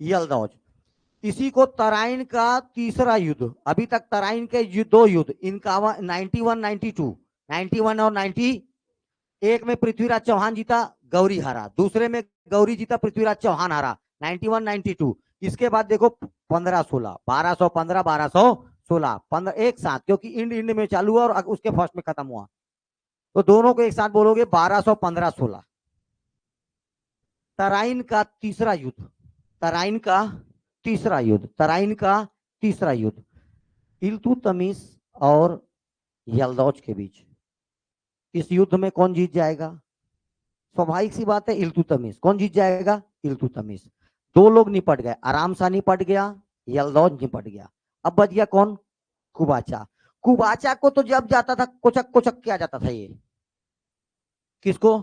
यल्दौज। इसी को तराइन का तीसरा युद्ध, अभी तक तराइन के 2 युद्ध, इनका 91 और 90। एक में पृथ्वीराज चौहान जीता, गौरी हारा। दूसरे में गौरी जीता, पृथ्वीराज चौहान हारा। 91 92। इसके बाद देखो 15-16, 1215 1216, 15 एक साथ, क्योंकि इंड में चालू हुआ और उसके फर्स्ट में खत्म हुआ, तो दोनों को एक साथ बोलोगे 1215-16। तराइन का तीसरा युद्ध इल्तुतमिश और यल्दौज के बीच। इस युद्ध में कौन जीत जाएगा? स्वाभाविक सी बात है, इल्तुतमिश। कौन जीत जाएगा? इल्तुतमिश। 2 लोग निपट गए, आराम शाह निपट गया, यल्दौज निपट गया। अब बच गया कौन? कुबाचा को तो जब जाता था कोचक कोचक किया जाता था। ये किसको?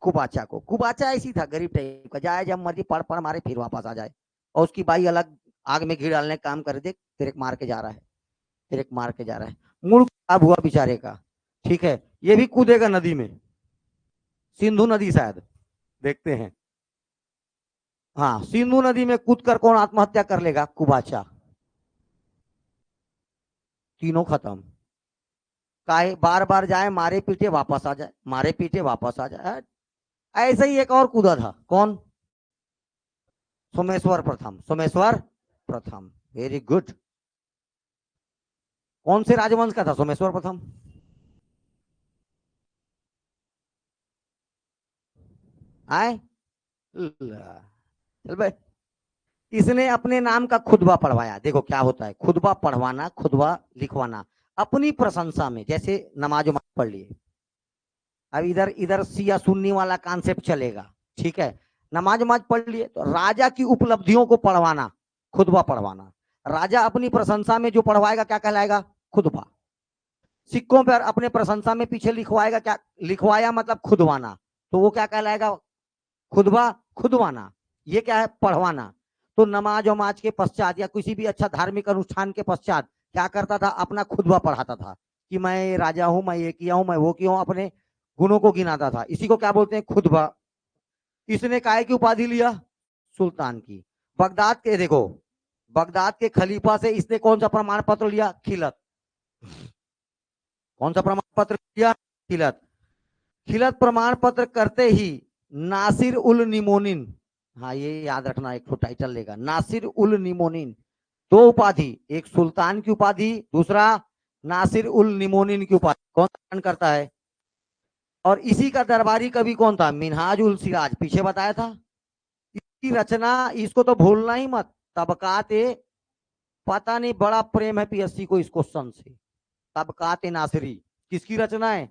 कुबाचा ऐसी था, गरीब टाइप का, जाए जब मर्जी पढ़ मारे फिर वापस आ जाए। और उसकी बाई अलग आग में घी डालने का काम कर दे, तेरे मार के जा रहा है, मूड खराब हुआ बेचारे का। ठीक है, ये भी कूदेगा नदी में, सिंधु नदी शायद, देखते हैं। हाँ, सिंधु नदी में कूदकर कौन आत्महत्या कर लेगा? कुबाचा। तीनों खत्म। काहे बार बार जाए, मारे पीटे वापस आ जाए। ऐसे ही एक और कूदा था, कौन? सोमेश्वर प्रथम। Very good. कौन से राजवंश का था सोमेश्वर प्रथम? आए चल भाई, इसने अपने नाम का खुतबा पढ़वाया। देखो क्या होता है खुतबा पढ़वाना, खुतबा लिखवाना अपनी प्रशंसा में, जैसे नमाज पढ़ लिए। अब इधर सिया सुन्नी वाला कॉन्सेप्ट चलेगा। ठीक है, नमाज पढ़ लिए तो राजा की उपलब्धियों को पढ़वाना, खुतबा पढ़वाना। राजा अपनी प्रशंसा में जो पढ़वाएगा क्या कहलाएगा? खुतबा। सिक्कों पर अपने प्रशंसा में पीछे लिखवाएगा, क्या लिखवाया मतलब खुदवाना, तो वो क्या कहलाएगा? खुतबा, खुदवाना। ये क्या है? पढ़वाना। तो नमाज के पश्चात या किसी भी अच्छा धार्मिक अनुष्ठान के पश्चात क्या करता था? अपना खुतबा पढ़ाता था कि मैं राजा हूं, मैं ये किया हूं, मैं वो किया हूं, अपने गुणों को गिनाता था। इसी को क्या बोलते हैं, खुतबा। इसने काय की उपाधि लिया, सुल्तान की। बगदाद के, देखो बगदाद के खलीफा से इसने कौन सा प्रमाण पत्र लिया, खिलत। कौन सा प्रमाण पत्र लिया, खिलत। खिलत प्रमाण पत्र करते ही नासिर उल निमोनिन, हाँ ये याद रखना, एक तो टाइटल लेगा, नासिर उल निमोनिन। दो उपाधि, एक सुल्तान की उपाधि, दूसरा नासिर उल निमोनिन की उपाधि। कौन धारण करता है? और इसी का दरबारी कवि कौन था, मिनहाज उल सिराज, पीछे बताया था। इसकी रचना, इसको तो भूलना ही मत, तबकात पता नहीं, बड़ा प्रेम है पीएससी को इस क्वेश्चन से। तबकात नासिरी किसकी रचना है,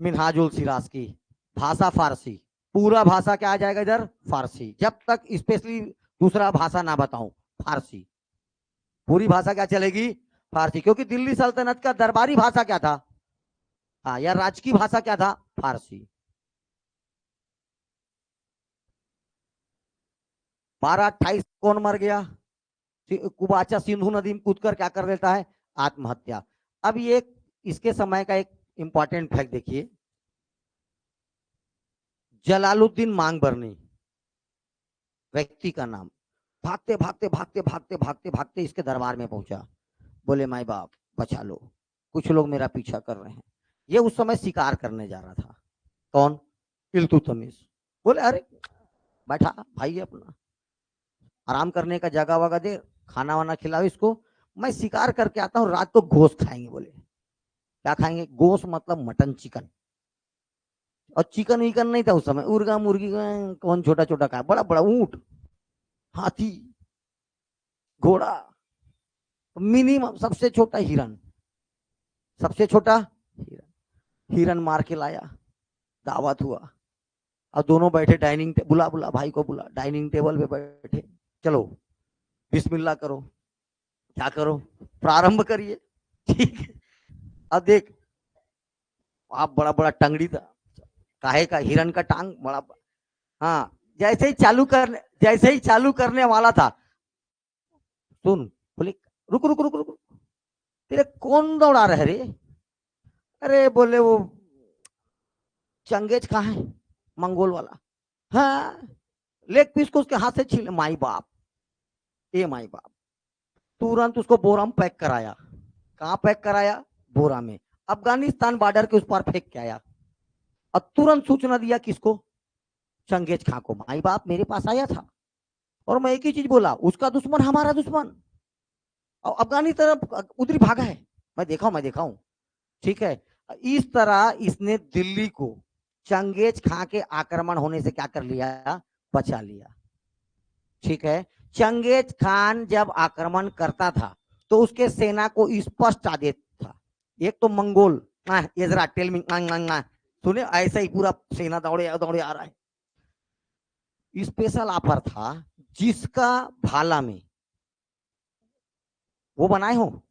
मिनहाजुल सिराज की। भाषा फारसी, पूरा भाषा क्या आ जाएगा इधर, फारसी। जब तक स्पेशली दूसरा भाषा ना बताऊं, फारसी। पूरी भाषा क्या चलेगी, फारसी, क्योंकि दिल्ली सल्तनत का दरबारी भाषा क्या था, हाँ, या राजकीय भाषा क्या था, फारसी। 1228 कौन मर गया, कुबाचा सिंधु नदी में कूदकर क्या कर देता है, आत्महत्या। अब ये इसके समय का एक इंपॉर्टेंट फैक्ट देखिए, जलालुद्दीन मांगबरनी व्यक्ति का नाम, भागते भागते भागते भागते भागते भागते इसके दरबार में पहुंचा। बोले माई बाप बचा लो, कुछ लोग मेरा पीछा कर रहे हैं। ये उस समय शिकार करने जा रहा था, कौन, इल्तुतमिश। बोले अरे बैठा भाई, अपना आराम करने का जगह वगह दे, खाना वाना खिलाओ इसको, मैं शिकार करके आता हूँ, रात को गोश्त खाएंगे। बोले क्या खाएंगे, गोश्त मतलब मटन, चिकन। और चिकन विकन नहीं था उस समय, मुर्गा मुर्गी कौन छोटा छोटा खाया, बड़ा बड़ा ऊंट, हाथी, घोड़ा, मिनिमम सबसे छोटा हिरन, सबसे छोटा हिरन। हिरन मार के लाया, दावत हुआ, और दोनों बैठे डाइनिंग टेबल, बुला बुला भाई को बुला, डाइनिंग टेबल पे बैठे, चलो बिस्मिल्लाह करो, क्या करो, प्रारंभ करिए, ठीक है। अब देख, आप बड़ा बड़ा टंगड़ी था, काहे का, हिरन का टांग बड़ा, हाँ, जैसे ही चालू करने वाला था, सुन, बोले रुक रुक रुक रुक, तेरे कौन दौड़ा रहे रे, अरे बोले वो चंगेज कहाँ है, मंगोल वाला, हाँ, लेग पीस को उसके हाथ से छीन, माई बाप, ए माई बाप, तुरंत उसको बोरा में पैक कराया। कहाँ पैक कराया, बोरा में, अफगानिस्तान बॉर्डर के उस पार फेंक के आया। और तुरंत सूचना दिया किसको, चंगेज खां को, माई बाप मेरे पास आया था, और मैं एक ही चीज बोला, उसका दुश्मन हमारा दुश्मन, और अफगानिस्तान उधर भागा है, मैं देखा हूं, ठीक है। इस तरह इसने दिल्ली को चंगेज खां के आक्रमण होने से क्या कर लिया, बचा लिया, ठीक है। चंगेज खान जब आक्रमण करता था तो उसके सेना को स्पष्ट आदेश था, एक तो मंगोल, इजरा टेल मी, सुने, ऐसा ही पूरा सेना दौड़े दौड़े आ रहा है। स्पेशल ऑफर था, जिसका भाला में वो बनाए हो,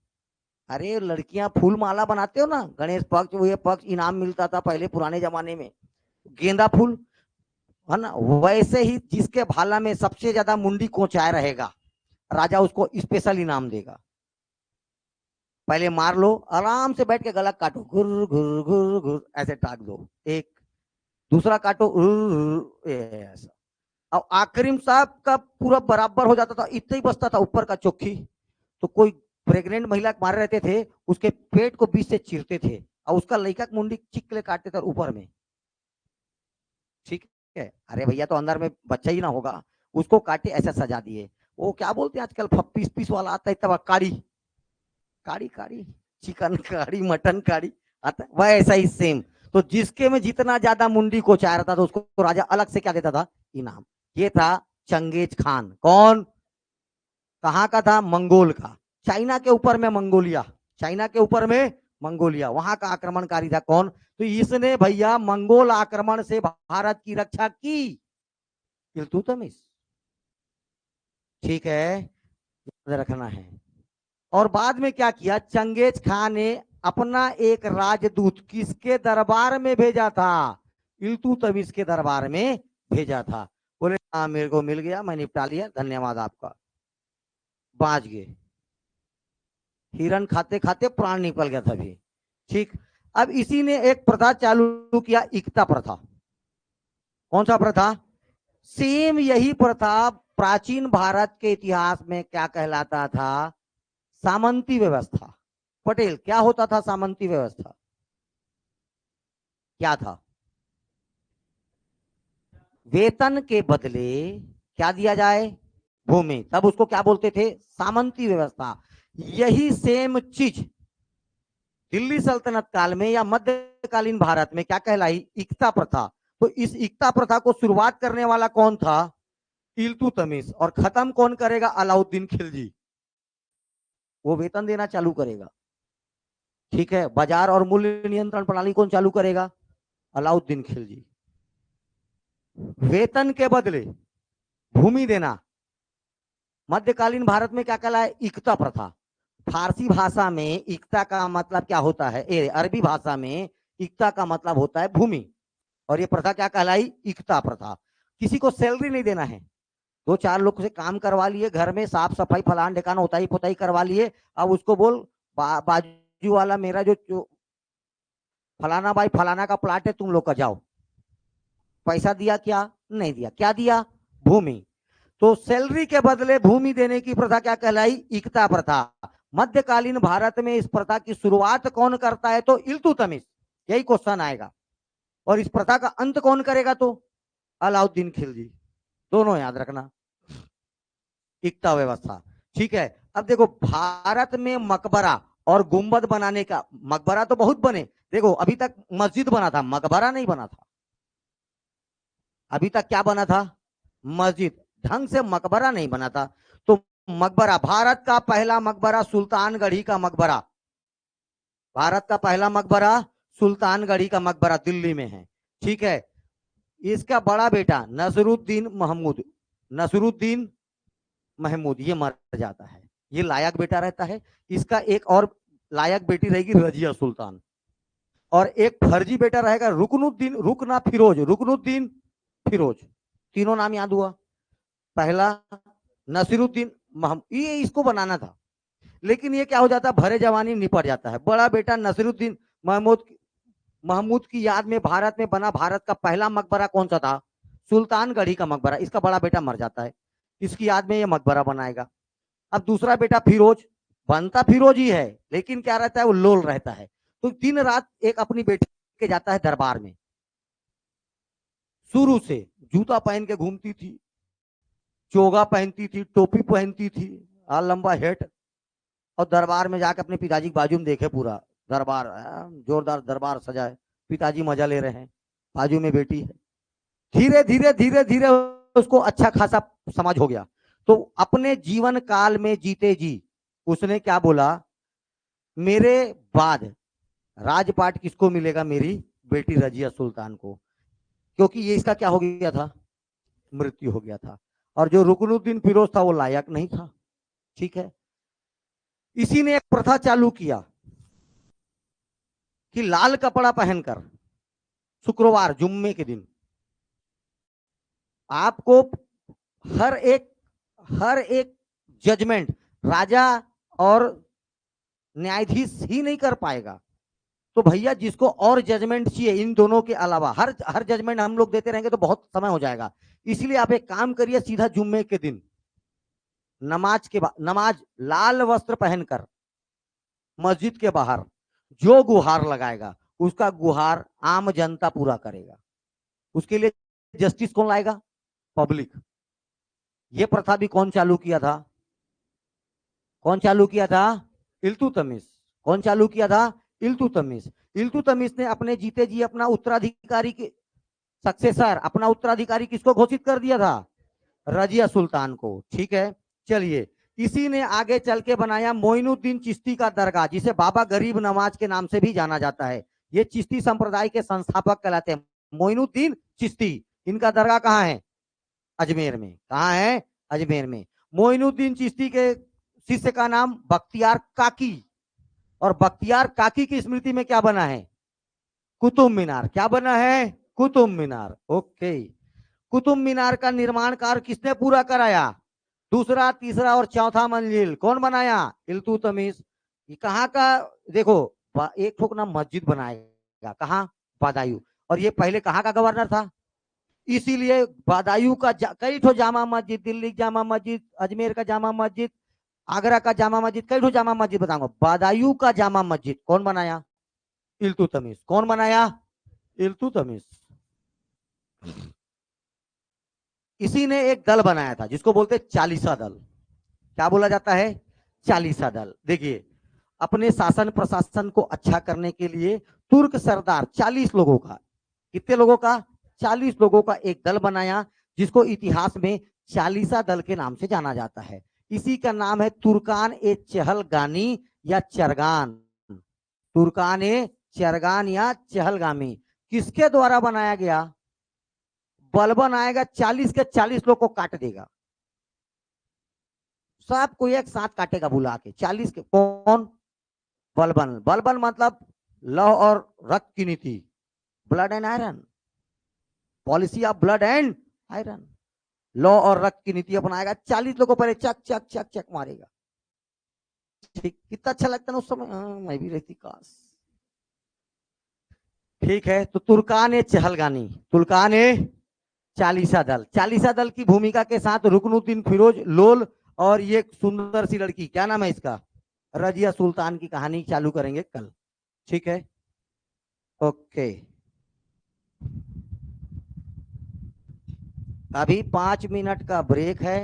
अरे लड़कियां फूल माला बनाते हो ना, गणेश पक्ष, वो पक्ष इनाम मिलता था पहले पुराने जमाने में, गेंदा फूल, है ना, वैसे ही जिसके भाला में सबसे ज्यादा मुंडी कोचाया रहेगा, राजा उसको स्पेशल इनाम देगा। पहले मार लो, आराम से बैठ के गला काटो, घुर घुर घुर घुर ऐसे टाक दो, एक, दूसरा काटो, ऐसा। अब आखिरी में साहब का पूरा बराबर हो जाता था, इतना ही बचता था ऊपर का चोखी, तो कोई प्रेग्नेंट महिला मारे रहते थे, उसके पेट को बीच से चीरते थे, और उसका लड़का मुंडी चिकले काटते थे ऊपर में, ठीक है। अरे भैया तो अंदर में बच्चा ही ना होगा, उसको काटे ऐसा सजा दिए। वो क्या बोलते हैं आजकल, पीस पीस वाला आता है तब, काड़ी काड़ी काड़ी, चिकन काड़ी, मटन काड़ी आता है, वह ऐसा ही सेम। तो जिसके में जितना ज्यादा मुंडी को चाह रहा था, तो उसको राजा अलग से क्या देता था, इनाम। ये था चंगेज खान, कौन, कहाँ का था, मंगोल का, चाइना के ऊपर में मंगोलिया, चाइना के ऊपर में मंगोलिया, वहां का आक्रमणकारी था कौन। तो इसने भैया मंगोल आक्रमण से भारत की रक्षा की, इल्तुतमिश, ठीक है, याद रखना है। और बाद में क्या किया, चंगेज खान ने अपना एक राजदूत किसके दरबार में भेजा था, इल्तुतमिश के दरबार में भेजा था। बोले हाँ मेरे को मिल गया, मैं निपटा लिया, धन्यवाद आपका, बाज गए। हिरण खाते खाते प्राण निकल गया था अभी। ठीक, अब इसी ने एक प्रथा चालू किया, इक्ता प्रथा। कौन सा प्रथा? सेम यही प्रथा प्राचीन भारत के इतिहास में क्या कहलाता था? सामंती व्यवस्था। पटेल, क्या होता था सामंती व्यवस्था? क्या था? वेतन के बदले क्या दिया जाए? भूमि। तब उसको क्या बोलते थे? सामंती व्यवस्था। यही सेम चीज दिल्ली सल्तनत काल में या मध्यकालीन भारत में क्या कहलाई? इक्ता प्रथा। तो इस इक्ता प्रथा को शुरुआत करने वाला कौन था? इल्तुतमिश। और खत्म कौन करेगा? अलाउद्दीन खिलजी। वो वेतन देना चालू करेगा। ठीक है, बाजार और मूल्य नियंत्रण प्रणाली कौन चालू करेगा? अलाउद्दीन खिलजी। वेतन के बदले भूमि देना मध्यकालीन भारत में क्या कहलाए? इक्ता प्रथा। फारसी भाषा में इक्ता का मतलब क्या होता है? अरबी भाषा में इक्ता का मतलब होता है भूमि। और ये प्रथा क्या कहलाई? इक्ता प्रथा। किसी को सैलरी नहीं देना है, दो चार लोग से काम करवा लिए, घर में साफ सफाई फलान ढेकान उताई पुताई करवा लिए, अब उसको बोल बाजू वाला मेरा जो फलाना भाई फलाना का प्लाट है, तुम लोग का जाओ। पैसा दिया क्या? नहीं दिया। क्या दिया? भूमि। तो सैलरी के बदले भूमि देने की प्रथा क्या कहलाई? इक्ता प्रथा। मध्यकालीन भारत में इस प्रथा की शुरुआत कौन करता है? तो इल्तुतमिश। यही क्वेश्चन आएगा। और इस प्रथा का अंत कौन करेगा? तो अलाउद्दीन खिलजी। दोनों याद रखना, इक्ता व्यवस्था। ठीक है, अब देखो भारत में मकबरा और गुंबद बनाने का, मकबरा तो बहुत बने, देखो अभी तक मस्जिद बना था, मकबरा नहीं बना था। अभी तक क्या बना था? मस्जिद। ढंग से मकबरा नहीं बना था। तो मकबरा, भारत का पहला मकबरा सुल्तानगढ़ी का मकबरा, भारत का पहला मकबरा सुल्तानगढ़ी का मकबरा दिल्ली में है। ठीक है, इसका बड़ा बेटा नसरुद्दीन महमूद, नसरुद्दीन महमूद ये मर जाता है। ये लायक बेटा रहता है। इसका एक और लायक बेटी रहेगी रजिया सुल्तान, और एक फर्जी बेटा रहेगा रुकनुद्दीन, रुकना फिरोज, रुकनुद्दीन फिरोज। तीनों नाम याद हुआ? पहला नसीरुद्दीन महमूद, ये इसको बनाना था, लेकिन ये क्या हो जाता है? भरे जवानी निपट जाता है। बड़ा बेटा नसीरुद्दीन महमूद, महमूद की याद में भारत में बना भारत का पहला मकबरा कौन सा था? सुल्तानगढ़ी का मकबरा। इसका बड़ा बेटा मर जाता है, इसकी याद में ये मकबरा बनाएगा। अब दूसरा बेटा फिरोज, बनता फिरोज ही है, लेकिन क्या रहता है? वो लोल रहता है। तो दिन रात एक अपनी बेटी के जाता है दरबार में। शुरू से जूता पहन के घूमती थी, चोगा पहनती थी, टोपी पहनती थी, लंबा हेट, और दरबार में जाकर अपने पिताजी के बाजू में देखे पूरा दरबार, जोरदार दरबार सजा है, पिताजी मजा ले रहे हैं, बाजू में बेटी है। धीरे धीरे धीरे धीरे उसको अच्छा खासा समझ हो गया। तो अपने जीवन काल में जीते जी उसने क्या बोला? मेरे बाद राजपाट किसको मिलेगा? मेरी बेटी रजिया सुल्तान को, क्योंकि ये इसका क्या हो गया था? मृत्यु हो गया था। और जो रुकनुद्दीन फिरोज था वो लायक नहीं था। ठीक है, इसी ने एक प्रथा चालू किया कि लाल कपड़ा पहनकर शुक्रवार जुम्मे के दिन आपको हर एक जजमेंट राजा और न्यायाधीश ही नहीं कर पाएगा। तो भैया जिसको और जजमेंट चाहिए इन दोनों के अलावा, हर जजमेंट हम लोग देते रहेंगे तो बहुत समय हो जाएगा। इसलिए आप एक काम करिए, सीधा जुम्मे के दिन नमाज के बाद, नमाज लाल वस्त्र पहनकर मस्जिद के बाहर जो गुहार लगाएगा उसका गुहार आम जनता पूरा करेगा। उसके लिए जस्टिस कौन लाएगा? पब्लिक। ये प्रथा भी कौन चालू किया था? कौन चालू किया था? इल्तुतमिश। कौन चालू किया था? इल्तुतमिश। इल्तुतमिश ने अपने जीते जी अपना उत्तराधिकारी के सक्सेसर, अपना उत्तराधिकारी किसको घोषित कर दिया था? रजिया सुल्तान को। ठीक है, चलिए, इसी ने आगे चल के बनाया मोइनुद्दीन चिश्ती का दरगाह, जिसे बाबा गरीब नवाज के नाम से भी जाना जाता है। ये चिश्ती संप्रदाय के संस्थापक कहलाते हैं, मोइनुद्दीन चिश्ती। इनका दरगाह कहाँ है? अजमेर में। कहाँ है? अजमेर में। मोइनुद्दीन चिश्ती के शिष्य का नाम बख्तियार काकी, और बख्तियार काकी की स्मृति में क्या बना है? कुतुब मीनार। क्या बना है? कुतुब मीनार। ओके, कुतुब मीनार का निर्माण कार्य किसने पूरा कराया? दूसरा, तीसरा और चौथा मंजिल कौन बनाया? इल्तुतमिश। ये कहाँ का, देखो एक ठोक ना मस्जिद बनाएगा कहाँ, बदायूं। और ये पहले कहाँ का गवर्नर था, इसीलिए बदायूं का कई ठो जामा मस्जिद, दिल्ली जामा मस्जिद, अजमेर का जामा मस्जिद, आगरा का जामा मस्जिद, कई ठो जामा मस्जिद बताऊंगा। बदायूं का जामा मस्जिद कौन बनाया, इल्तुतमिश। कौन बनाया, इल्तुतमिश। इसी ने एक दल बनाया था जिसको बोलते चालीसा दल। क्या बोला जाता है, चालीसा दल। देखिए अपने शासन प्रशासन को अच्छा करने के लिए तुर्क सरदार 40 लोगों का, कितने लोगों का, 40 लोगों का एक दल बनाया, जिसको इतिहास में चालीसा दल के नाम से जाना जाता है। इसी का नाम है तुर्कान ए चहलगानी या चरगान। तुर्कान ए चरगान या चहलगामी। किसके द्वारा बनाया गया, बलबन आएगा 40 के 40 लोग को काट देगा, सबको एक साथ काटेगा बुला के 40 के। कौन, बलबन। बलबन मतलब लौह और रक्त की नीति, blood and iron, policy of blood and iron. Law और रक्त की नीति अपनाएगा, 40 लोगों पर चक चक चक चक मारेगा। ठीक, कितना अच्छा लगता है ना उस समय, मैं भी रहती काश। ठीक है, तो तुर्कान ए चहलगानी, तुर्कान ए चालीसा दल, चालीसा दल की भूमिका के साथ रुकनुद्दीन फिरोज लोल और ये सुंदर सी लड़की, क्या नाम है इसका, रजिया सुल्तान की कहानी चालू करेंगे कल। ठीक है, ओके। अभी 5 मिनट का ब्रेक है।